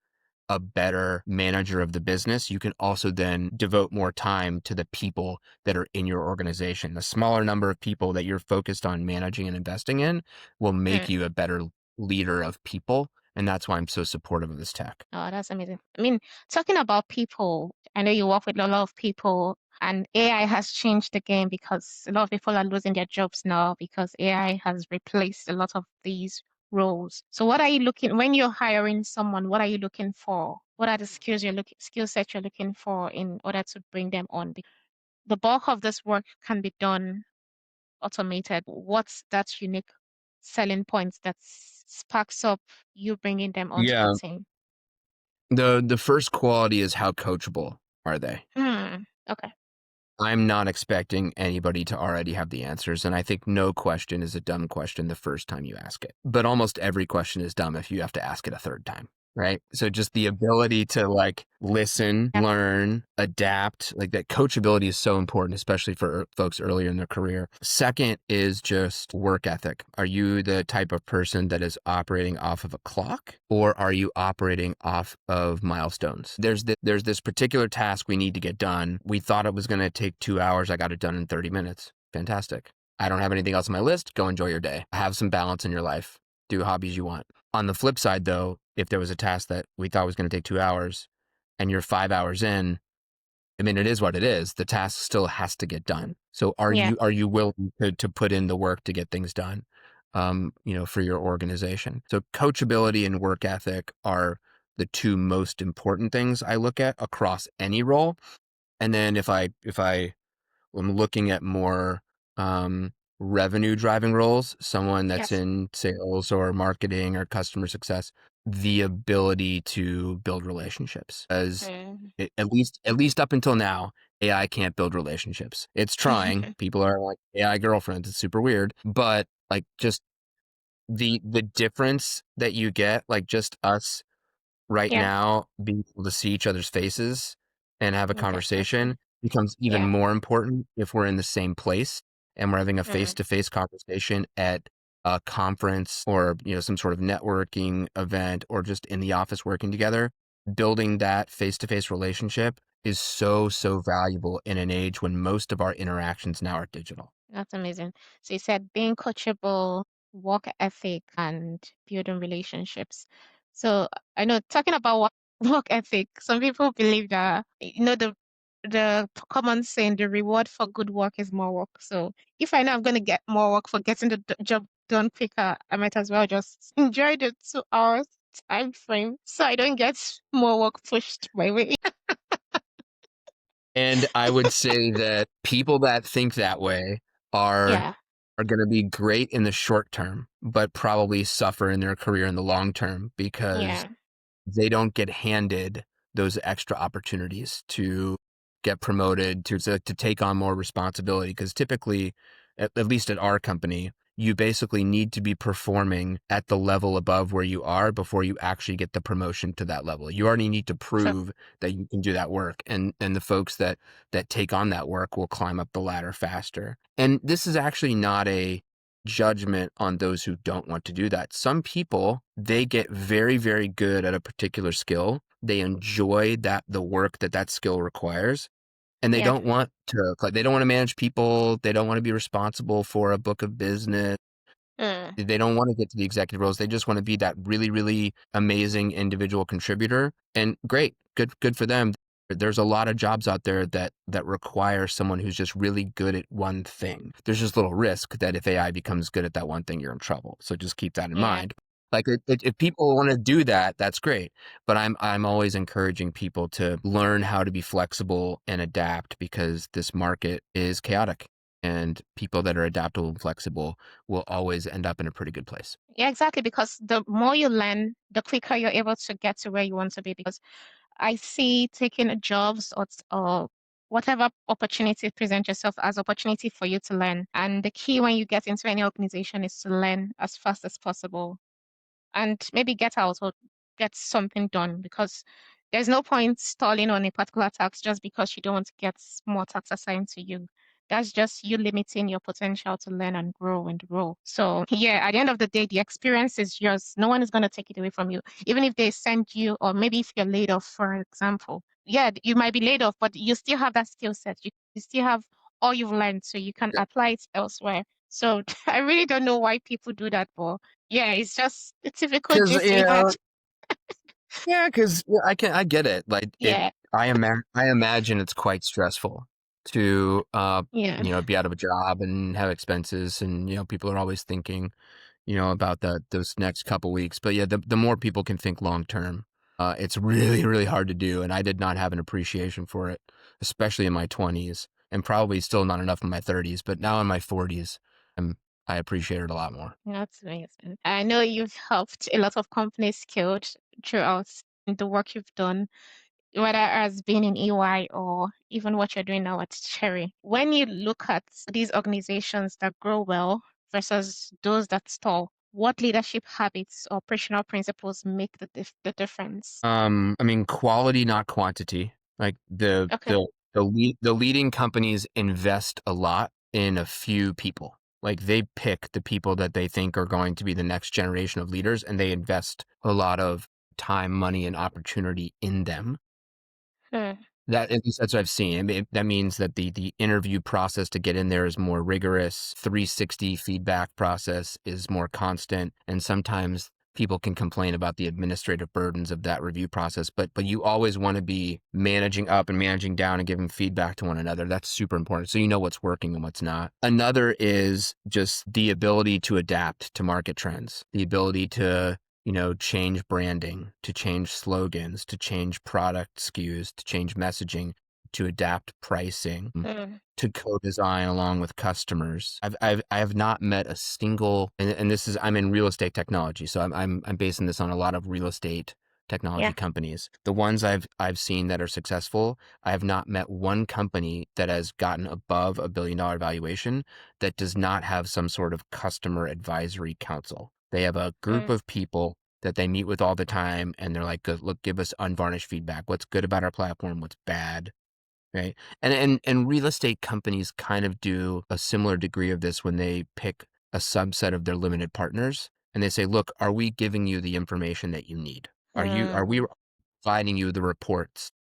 a better manager of the business, you can also then devote more time to the people that are in your organization. The smaller number of people that you're focused on managing and investing in will make Hmm. you a better leader of people. And that's why I'm so supportive of this tech. Oh, that's amazing. I mean, talking about people, I know you work with a lot of people, and AI has changed the game because a lot of people are losing their jobs now because AI has replaced a lot of these roles. So what are you looking when you're hiring someone, what are you looking for? What are the skill sets you're looking for in order to bring them on? The bulk of this work can be done automated. What's that unique selling point that sparks up you bringing them onto the Yeah. team? The first quality is how coachable are they? Hmm. Okay. I'm not expecting anybody to already have the answers. And I think no question is a dumb question the first time you ask it. But almost every question is dumb if you have to ask it a third time. Right. So just the ability to like listen, Yeah. learn, adapt, like that coachability is so important, especially for folks earlier in their career. Second is just work ethic. Are you the type of person that is operating off of a clock or are you operating off of milestones? There's this particular task we need to get done. We thought it was going to take 2 hours. I got it done in 30 minutes. Fantastic. I don't have anything else on my list. Go enjoy your day. Have some balance in your life. Do hobbies you want. On the flip side, though, if there was a task that we thought was going to take 2 hours and you're 5 hours in, I mean, it is what it is. The task still has to get done. So Yeah. are you willing to put in the work to get things done, for your organization? So coachability and work ethic are the two most important things I look at across any role. And then if I I'm looking at more revenue driving roles, someone that's Yes. in sales or marketing or customer success, the ability to build relationships. As Mm. at least up until now, AI can't build relationships. It's trying. People are like AI girlfriends. It's super weird, but like just the difference that you get, like just us right Yeah. now, being able to see each other's faces and have a conversation Definitely. becomes even Yeah. more important if we're in the same place and we're having a Mm. face-to-face conversation at a conference or some sort of networking event or just in the office working together. Building that face-to-face relationship is so valuable in an age when most of our interactions now are digital. That's amazing. So you said being coachable, work ethic, and building relationships. So I know talking about work ethic, some people believe that the common saying, the reward for good work is more work. So if I know I'm going to get more work for getting the job done quicker, I might as well just enjoy the 2 hours time frame so I don't get more work pushed my way. And I would say that people that think that way are Yeah. are going to be great in the short term, but probably suffer in their career in the long term because Yeah. they don't get handed those extra opportunities to get promoted, to take on more responsibility. Because typically, at least at our company, you basically need to be performing at the level above where you are before you actually get the promotion to that level. You already need to So, prove that you can do that work. And the folks that take on that work will climb up the ladder faster. And this is actually not a judgment on those who don't want to do that. Some people, they get very, very good at a particular skill. They enjoy the work that skill requires. And they yeah. don't want to, like, they don't want to manage people. They don't want to be responsible for a book of business. Mm, They don't want to get to the executive roles. They just want to be that really, really amazing individual contributor. And great, good for them. There's a lot of jobs out there that require someone who's just really good at one thing. There's just little risk that if AI becomes good at that one thing, you're in trouble. So just keep that in yeah. mind. Like, if people want to do that, that's great. But I'm always encouraging people to learn how to be flexible and adapt, because this market is chaotic, and people that are adaptable and flexible will always end up in a pretty good place. Yeah, exactly. Because the more you learn, the quicker you're able to get to where you want to be. Because I see taking jobs or whatever opportunity present yourself as opportunity for you to learn. And the key when you get into any organization is to learn as fast as possible and maybe get out or get something done, because there's no point stalling on a particular task just because you don't want to get more tasks assigned to you. That's just you limiting your potential to learn and grow and grow. So yeah, at the end of the day, the experience is yours. No one is going to take it away from you. Even if they send you, or maybe if you're laid off, for example. Yeah, you might be laid off, but you still have that skill set. You still have all you've learned, so you can apply it elsewhere. So I really don't know why people do that, but yeah, it's just a typical Because gist we had. because I get it. Like, Yeah, I imagine it's quite stressful to yeah, be out of a job and have expenses, and people are always thinking about those next couple weeks. But yeah, the more people can think long term, it's really, really hard to do. And I did not have an appreciation for it, especially in my 20s, and probably still not enough in my 30s. But now in my 40s, I appreciate it a lot more. that's amazing. I know you've helped a lot of companies scaled throughout the work you've done, whether as being in EY or even what you're doing now at Cherre. When you look at these organizations that grow well versus those that stall, what leadership habits or operational principles make the difference? I mean, quality, not quantity. Like, Okay. the leading companies invest a lot in a few people. Like, they pick the people that they think are going to be the next generation of leaders, and they invest a lot of time, money, and opportunity in them. Hmm. At least that's what I've seen. I mean, that means that the interview process to get in there is more rigorous. 360 feedback process is more constant, and sometimes people can complain about the administrative burdens of that review process. But you always want to be managing up and managing down and giving feedback to one another. That's super important, so you know what's working and what's not. Another is just the ability to adapt to market trends, the ability to change branding, to change slogans, to change product SKUs, to change messaging, to adapt pricing, Hmm. to co-design along with customers. I have not met a single, and this is, I'm in real estate technology, so I'm basing this on a lot of real estate technology Yeah. companies. The ones I've seen that are successful, I have not met one company that has gotten above $1 billion valuation that does not have some sort of customer advisory council. They have a group Hmm. of people that they meet with all the time, and they're like, look, give us unvarnished feedback. What's good about our platform? What's bad? Right. And real estate companies kind of do a similar degree of this when they pick a subset of their limited partners, and they say, look, are we giving you the information that you need? Are we Hmm. providing you the reports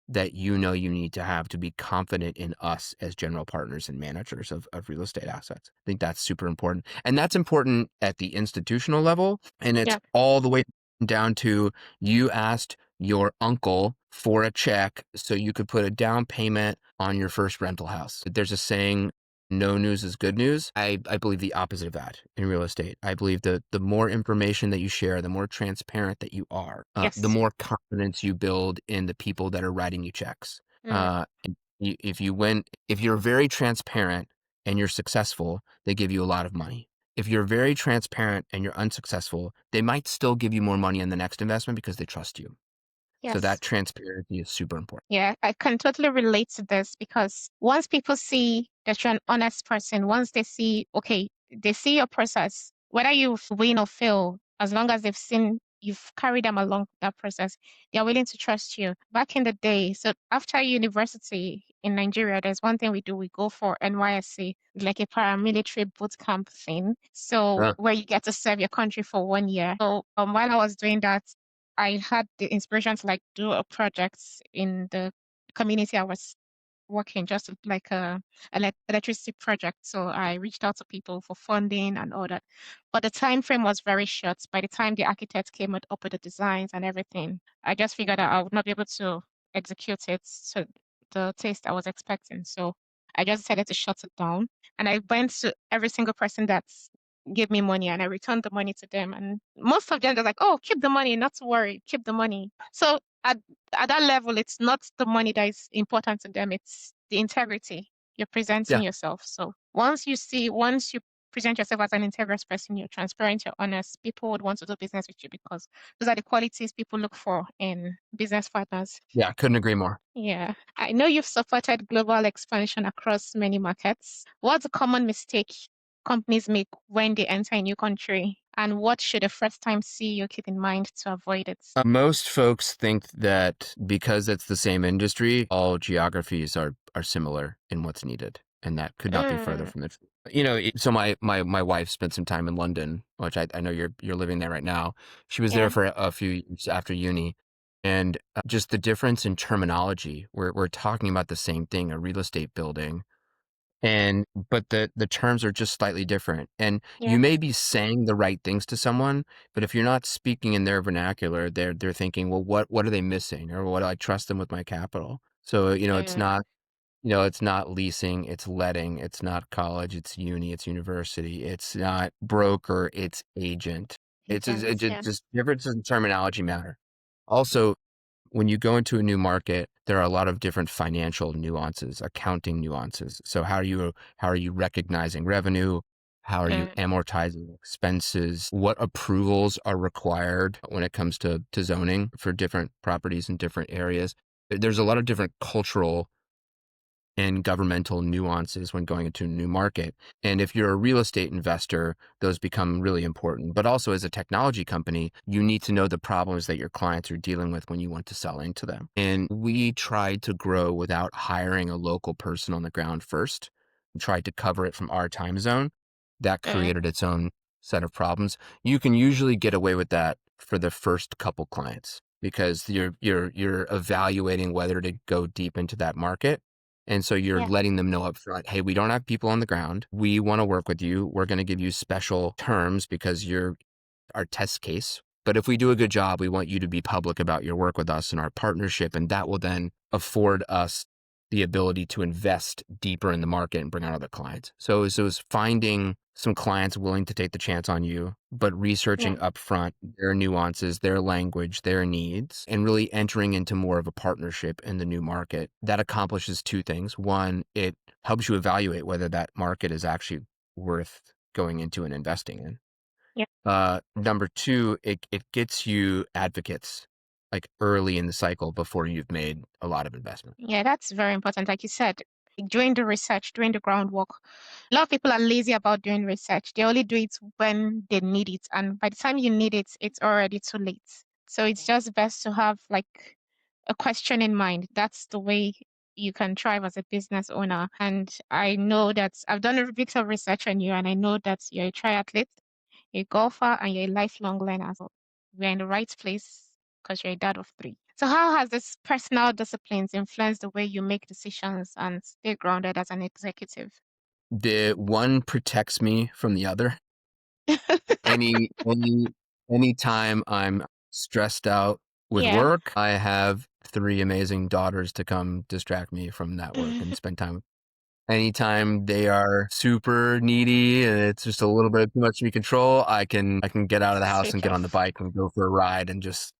that you need to have to be confident in us as general partners and managers of real estate assets? I think that's super important. And that's important at the institutional level. And it's Yeah. all the way down to, you asked your uncle for a check so you could put a down payment on your first rental house. There's a saying, no news is good news. I believe the opposite of that in real estate. I believe that the more information that you share, the more transparent that you are, the Yes. more confidence you build in the people that are writing you checks. Hmm. And if you're very transparent and you're successful, they give you a lot of money. If you're very transparent and you're unsuccessful, they might still give you more money on the next investment because they trust you. So Yes. that transparency is super important. Yeah, I can totally relate to this because once people see that you're an honest person, once they see, okay, they see your process, whether you win or fail, as long as they've seen you've carried them along that process, they're willing to trust you. Back in the day, so after university in Nigeria, there's one thing we do. We go for NYSC, like a paramilitary boot camp thing. So Uh, where you get to serve your country for 1 year. So while I was doing that, I had the inspiration to like do a project in the community I was working, just like a electricity project. So I reached out to people for funding and all that. But the time frame was very short. By the time the architect came up with the designs and everything, I just figured out I would not be able to execute it to the taste I was expecting. So I just decided to shut it down. And I went to every single person that's gave me money and I returned the money to them. And most of them they're like, oh, keep the money, not to worry, keep the money. So at that level, it's not the money that is important to them, it's the integrity you're presenting yeah, yourself. So once you present yourself as an integrous person, you're transparent, you're honest, people would want to do business with you because those are the qualities people look for in business partners. yeah, couldn't agree more. Yeah. I know you've supported global expansion across many markets. What's a common mistake companies make when they enter a new country? And what should a first-time CEO keep in mind to avoid it? Most folks think that because it's the same industry, all geographies are similar in what's needed, and that could not be further Mm, from it. So my wife spent some time in London, which I know you're living there right now. She was there yeah, for a few years after uni, and just the difference in terminology. We're talking about the same thing, a real estate building, and but the terms are just slightly different. And yeah, you may be saying the right things to someone, but if you're not speaking in their vernacular, they're thinking, well, what are they missing? Or what do I trust them with my capital? So, mm, it's not leasing, it's letting, it's not college, it's uni, it's university, it's not broker, it's agent. agents, yeah, Just differences in terminology matter. Also, when you go into a new market, there are a lot of different financial nuances, accounting nuances. So how are you recognizing revenue? How are you mm, amortizing expenses? What approvals are required when it comes to zoning for different properties in different areas? There's a lot of different cultural and governmental nuances when going into a new market. And if you're a real estate investor, those become really important. But also as a technology company, you need to know the problems that your clients are dealing with when you want to sell into them. And we tried to grow without hiring a local person on the ground first. We tried to cover it from our time zone. That mm, created its own set of problems. You can usually get away with that for the first couple clients because you're evaluating whether to go deep into that market, and so you're yeah, letting them know up front, hey, we don't have people on the ground. We want to work with you. We're going to give you special terms because you're our test case. But if we do a good job, we want you to be public about your work with us and our partnership. And that will then afford us the ability to invest deeper in the market and bring on other clients. So it's finding some clients willing to take the chance on you, but yeah, researching upfront their nuances, their language, their needs, and really entering into more of a partnership in the new market. That accomplishes two things. One, it helps you evaluate whether that market is actually worth going into and investing in. yeah. Number two, it gets you advocates like early in the cycle before you've made a lot of investment. Yeah, that's very important. Like you said, doing the research, doing the groundwork. A lot of people are lazy about doing research. They only do it when they need it. And by the time you need it, it's already too late. So it's just best to have like a question in mind. That's the way you can thrive as a business owner. And I know that I've done a bit of research on you, and I know that you're a triathlete, a golfer, and you're a lifelong learner. So we're in the right place because you're a dad of three. So how has this personal disciplines influenced the way you make decisions and stay grounded as an executive? The one protects me from the other. Any any anytime I'm stressed out with Yeah. work, I have three amazing daughters to come distract me from that work and spend time. Anytime they are super needy and it's just a little bit too much to be control, I can get out of the house and Switch get on the off. bike and go for a ride and just,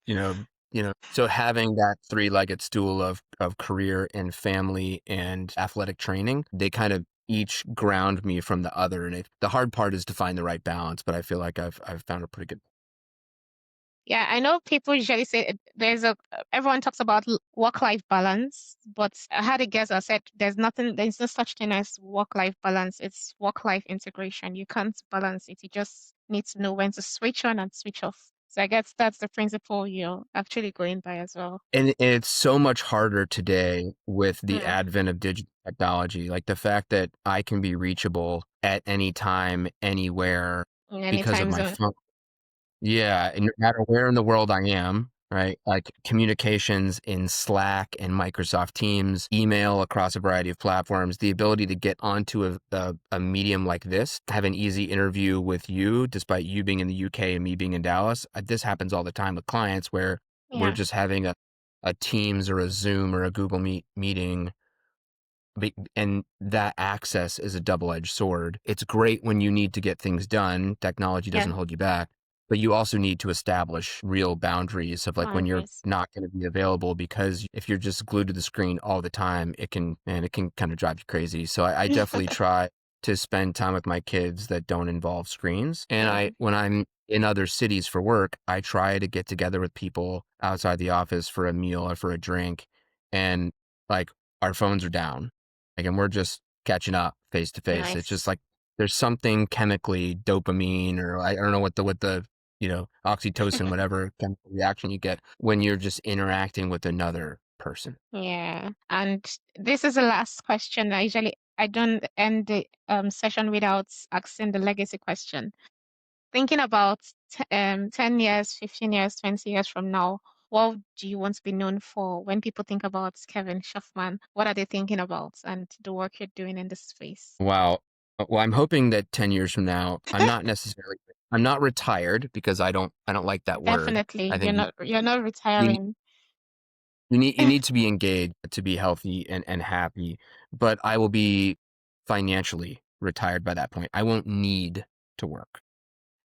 so having that three-legged stool of career and family and athletic training, they kind of each ground me from the other. And the hard part is to find the right balance, but I feel like I've found a pretty good. Yeah, I know people usually say everyone talks about work-life balance, but I had a guest that said there's no such thing as work-life balance. It's work-life integration. You can't balance it. You just need to know when to switch on and switch off. So I guess that's the principle you're actually going by as well. And it's so much harder today with the Mm. advent of digital technology, like the fact that I can be reachable at any time, anywhere In any because of time my zone. phone. Yeah, and no matter where in the world I am, right? Like communications in Slack and Microsoft Teams, email across a variety of platforms, the ability to get onto a medium like this, have an easy interview with you, despite you being in the UK and me being in Dallas. This happens all the time with clients where we're Yeah. just having a Teams or a Zoom or a Google Meet meeting, and that access is a double-edged sword. It's great when you need to get things done. Technology Yeah. doesn't hold you back, but you also need to establish real boundaries of like when you're Boundaries. not going to be available, because if you're just glued to the screen all the time, it can kind of drive you crazy. So I definitely try to spend time with my kids that don't involve screens. And Mm. when I'm in other cities for work, I try to get together with people outside the office for a meal or for a drink, and like our phones are down, like, and we're just catching up face to face. It's Nice. just like there's something chemically, dopamine, or I don't know what the oxytocin, whatever chemical reaction you get when you're just interacting with another person. Yeah. And this is the last question. I don't end the session without asking the legacy question. Thinking about 10 years, 15 years, 20 years from now, what do you want to be known for when people think about Kevin Shtofman? What are they thinking about and the work you're doing in this space? Wow. Well, I'm hoping that 10 years from now, I'm not retired, because I don't like that word. Definitely, I think you're not you, retiring. you need to be engaged to be healthy and happy, but I will be financially retired by that point. I won't need to work.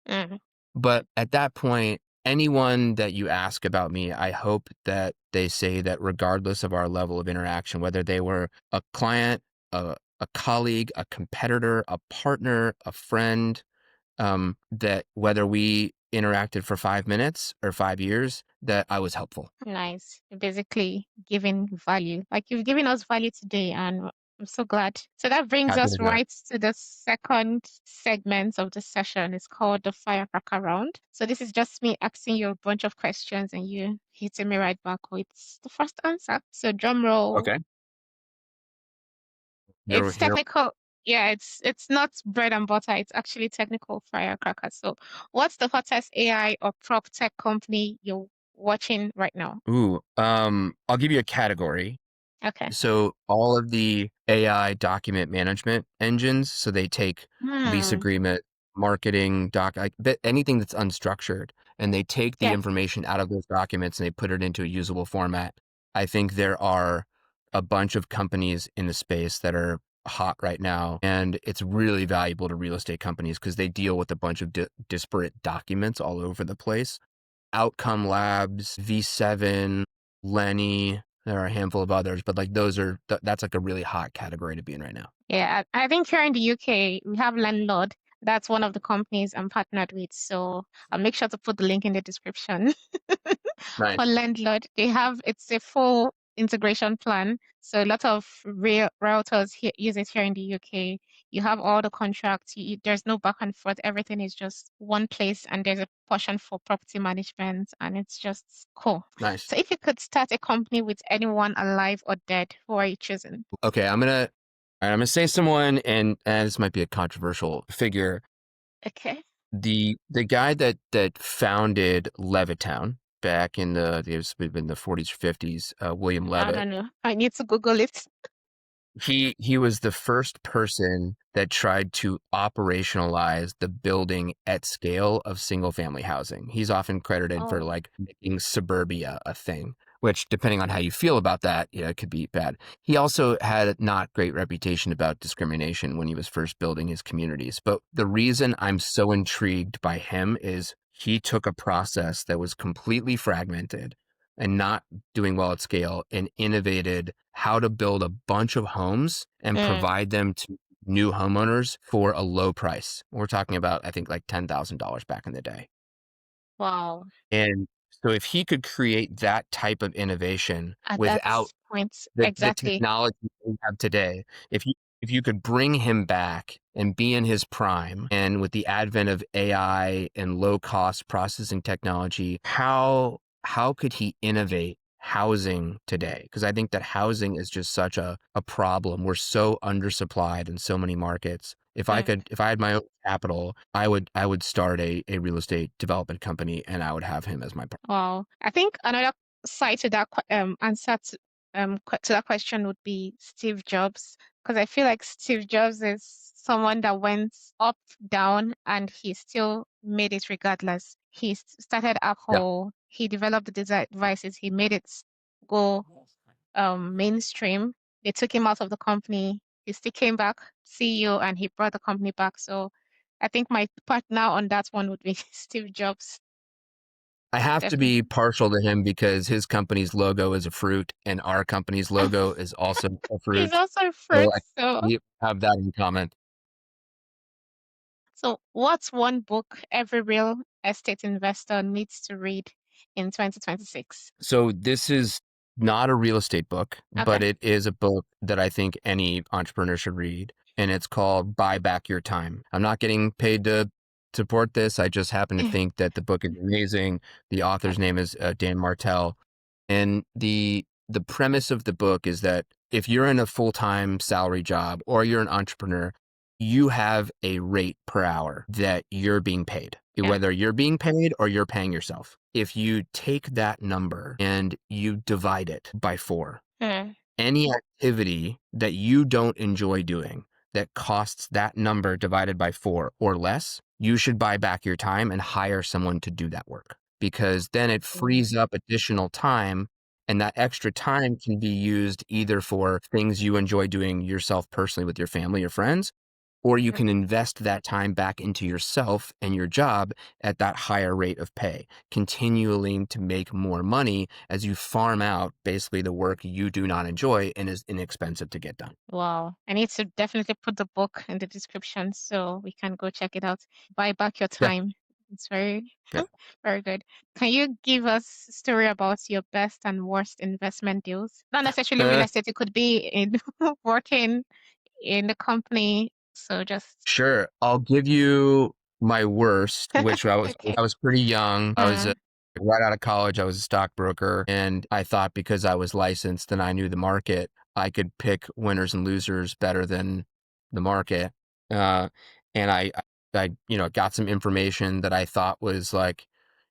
Mm, But at that point, anyone that you ask about me, I hope that they say that regardless of our level of interaction, whether they were a client, a colleague, a competitor, a partner, a friend, that whether we interacted for 5 minutes or 5 years, that I was helpful. nice. You're basically giving value. Like you've given us value today, and I'm so glad. So that brings Happy to us do it. right to the second segment of the session. It's called the firecracker round. So this is just me asking you a bunch of questions and you hitting me right back with the first answer. So drum roll. Okay. It's Here. technical. Yeah, it's not bread and butter. It's actually technical firecracker. So what's the hottest AI or prop tech company you're watching right now? Ooh, I'll give you a category. Okay. So all of the AI document management engines, so they take lease Hmm. agreement, marketing, anything that's unstructured, and they take the Yeah. information out of those documents and they put it into a usable format. I think there are a bunch of companies in the space that are hot right now, and it's really valuable to real estate companies because they deal with a bunch of disparate documents all over the place. Outcome Labs, V7, Lenny. There are a handful of others, but like that's like a really hot category to be in right now. Yeah. I think here in the UK, we have Landlord. That's one of the companies I'm partnered with. So I'll make sure to put the link in the description. For Nice, landlord, it's a full integration plan. So a lot of real realtors here, use it here in the UK. You have all the contracts. There's no back and forth. Everything is just one place, and there's a portion for property management, and it's just cool. nice. So if you could start a company with anyone alive or dead, who are you choosing? Okay, I'm gonna say someone, and this might be a controversial figure. Okay. The guy that founded Levittown back in it was in the 40s or 50s, William I Levitt. don't know. I need to Google it. He was the first person that tried to operationalize the building at scale of single family housing. He's often credited for Oh, like making suburbia a thing, which depending on how you feel about that, it could be bad. He also had a not great reputation about discrimination when he was first building his communities. But the reason I'm so intrigued by him is he took a process that was completely fragmented and not doing well at scale, and innovated how to build a bunch of homes and mm, provide them to new homeowners for a low price. We're talking about, I think, like $10,000 back in the day. Wow. And so if he could create that type of innovation At that without point, the exactly. technology we have today, if you could bring him back and be in his prime, and with the advent of AI and low cost processing technology, how could he innovate housing today? Because I think that housing is just such a problem. We're so undersupplied in so many markets. If I Mm. could, if I had my own capital, I would start a real estate development company, and I would have him as my partner. Wow. I think another side to that answer to that question would be Steve Jobs, because I feel like Steve Jobs is someone that went up, down, and he still made it regardless. He started Yeah. Apple, he developed the devices, he made it go mainstream. They took him out of the company. He still came back CEO and he brought the company back. So I think my partner on that one would be Steve Jobs, I have to be definitely. partial to him because his company's logo is a fruit and our company's logo is also a He's fruit. also a So fruit. we have that in common. So what's one book every real estate investor needs to read in 2026? So this is not a real estate book, Okay. but it is a book that I think any entrepreneur should read. And it's called Buy Back Your Time. I'm not getting paid to support this. I just happen to think that the book is amazing. The author's name is Dan Martell. And the premise of the book is that if you're in a full-time salary job or you're an entrepreneur, you have a rate per hour that you're being paid, Yeah. whether you're being paid or you're paying yourself. If you take that number and you divide it by 4, Mm. any activity that you don't enjoy doing that costs that number divided by 4 or less, you should buy back your time and hire someone to do that work, because then it frees up additional time, and that extra time can be used either for things you enjoy doing yourself personally with your family or friends, or you Mm. can invest that time back into yourself and your job at that higher rate of pay, continuing to make more money as you farm out basically the work you do not enjoy and is inexpensive to get done. Wow. I need to definitely put the book in the description so we can go check it out. Buy back your Yeah. time. It's very, Yeah. very good. Can you give us a story about your best and worst investment deals? Not necessarily real Uh, estate, it could be in working in the company. So just sure. I'll give you my worst, which okay. I was pretty young. I was Uh, right out of college. I was a stockbroker, and I thought because I was licensed and I knew the market, I could pick winners and losers better than the market. Uh, and got some information that I thought was like,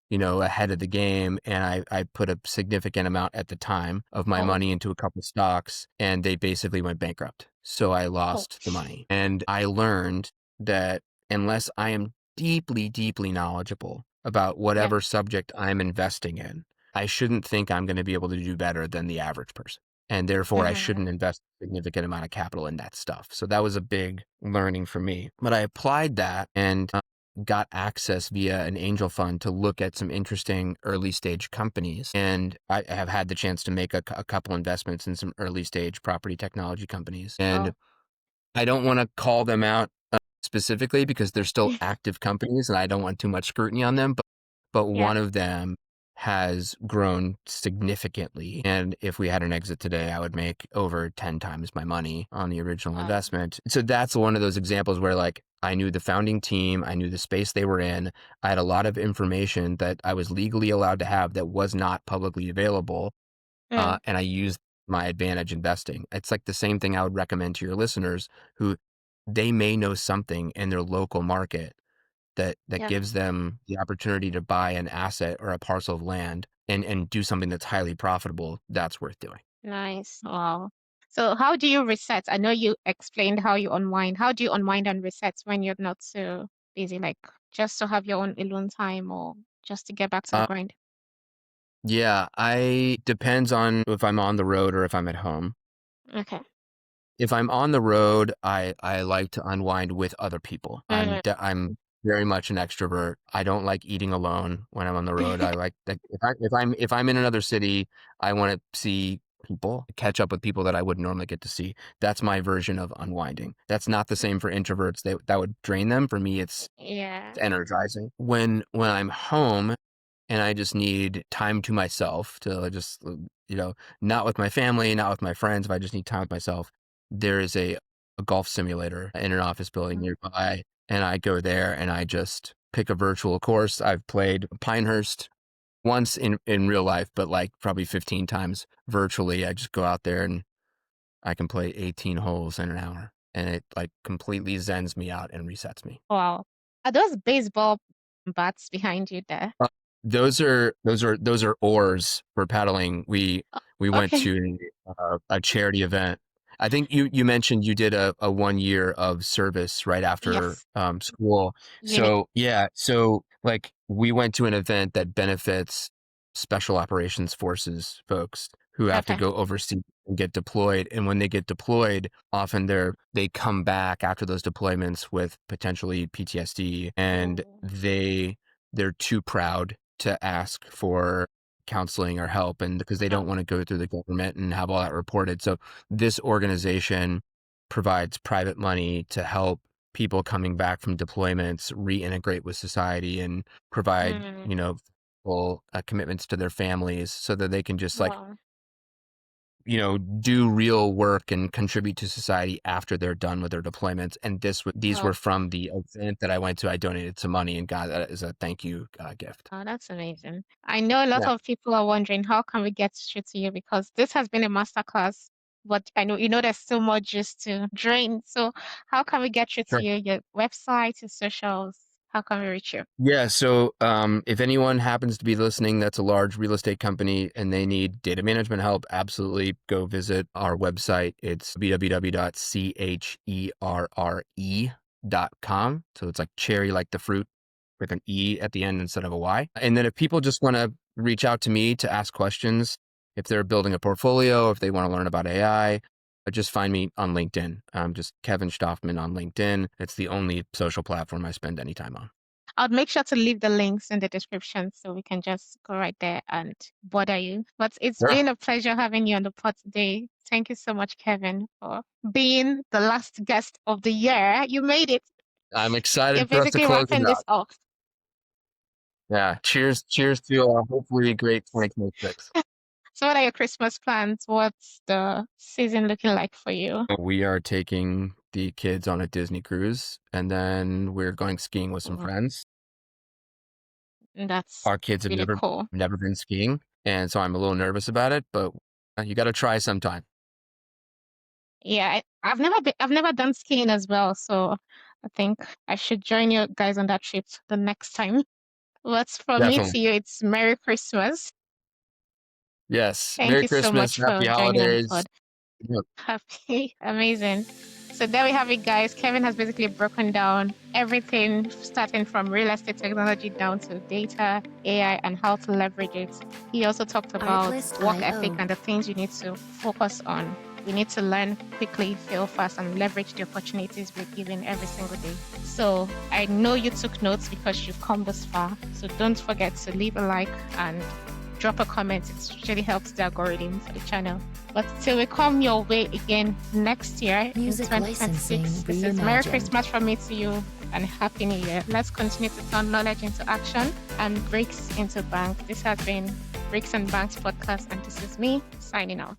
ahead of the game. And I put a significant amount at the time of my oh, money into a couple stocks, and they basically went bankrupt. So I oh, lost the money. And I learned that unless I am deeply, deeply knowledgeable about yeah. whatever subject I'm investing in, I shouldn't think I'm going to be able to do better than the average person. And therefore, I Mm-hmm. shouldn't invest a significant amount of capital in that stuff. So that was a big learning for me. But I applied that and got access via an angel fund to look at some interesting early stage companies. And I have had the chance to make a couple investments in some early stage property technology companies. Oh, And I don't want to call them out specifically because they're still active companies and I don't want too much scrutiny on them. But yeah. one of them has grown significantly. And if we had an exit today, I would make over 10 times my money on the original Wow. investment. So that's one of those examples where like I knew the founding team, I knew the space they were in. I had a lot of information that I was legally allowed to have that was not publicly available. Mm, And I used my advantage investing. It's like the same thing I would recommend to your listeners who they may know something in their local market that yeah. gives them the opportunity to buy an asset or a parcel of land and do something that's highly profitable. That's worth doing. Nice. Wow. So how do you reset? I know you explained how you unwind. How do you unwind and reset when you're not so busy, like just to have your own alone time or just to get back to the Uh, grind? yeah, I depends on if I'm on the road or if I'm at home. Okay. If I'm on the road, I like to unwind with other people. Mm. I'm very much an extrovert. I don't like eating alone when I'm on the road. I like that if I'm in another city, I want to see people, catch up with people that I wouldn't normally get to see. That's my version of unwinding. That's not the same for introverts. That would drain them. For me, it's Yeah. energizing. When I'm home, and I just need time to myself to just, not with my family, not with my friends, if I just need time with myself, there is a golf simulator in an office building nearby. And I go there and I just pick a virtual course. I've played Pinehurst once in real life, but like probably 15 times virtually. I just go out there and I can play 18 holes in an hour, and it like completely zens me out and resets me. Wow. Are those baseball bats behind you there? Those are oars for paddling. We went Okay. to a charity event. I think you mentioned you did a 1 year of service right after Yes. school. Uni. So like we went to an event that benefits special operations forces folks who have to Okay. go overseas and get deployed. And when they get deployed, often they come back after those deployments with potentially PTSD, and Oh, they're too proud to ask for counseling or help, and because they don't oh, want to go through the government and have all that reported. So this organization provides private money to help people coming back from deployments reintegrate with society and provide, mm, full commitments to their families so that they can just like, wow. do real work and contribute to society after they're done with their deployments. And these were Oh, from the event that I went to. I donated some money, and God, that is a thank you gift. oh, that's amazing. I know a lot Yeah, of people are wondering how can we get straight to you because this has been a masterclass, but I know there's so much just to drain. So how can we get through to sure. you? Your website, your socials, how can we reach you? Yeah. So if anyone happens to be listening that's a large real estate company and they need data management help, absolutely go visit our website. It's www.cherre.com. So it's like cherry, like the fruit, with an E at the end instead of a Y. And then if people just want to reach out to me to ask questions, if they're building a portfolio, if they want to learn about AI, just find me on LinkedIn. Just Kevin Shtofman on LinkedIn. It's the only social platform I spend any time on. I'll make sure to leave the links in the description so we can just go right there and bother you. But it's Sure. been a pleasure having you on the pod today. Thank you so much, Kevin, for being the last guest of the year. You made it. I'm You're excited for us to basically close it wrapping this out. up. Yeah. Cheers to hopefully a great 2026. So what are your Christmas plans? What's the season looking like for you? We are taking the kids on a Disney cruise, and then we're going skiing with some Oh, friends. that's Our kids have really cool. never been skiing, and so I'm a little nervous about it, but you got to try sometime. Yeah, I've never done skiing as well, so I think I should join you guys on that trip the next time. What's from me Definitely. to you, it's Merry Christmas. Yes. Thank Merry you so Christmas. much for Happy joining on the holidays. pod. Yep. Happy, amazing. So there we have it, guys. Kevin has basically broken down everything, starting from real estate technology down to data, AI, and how to leverage it. He also talked about work ethic and the things you need to focus on. We need to learn quickly, fail fast, and leverage the opportunities we're given every single day. So I know you took notes because you've come this far. So don't forget to leave a like and drop a comment. It really helps the algorithm for the channel. But till we come your way again next year Music in licensing 2026, this is Merry reimagined. Christmas from me to you and Happy New Year. Let's continue to turn knowledge into action and bricks into bank. This has been Bricks and Banks podcast, and this is me signing out.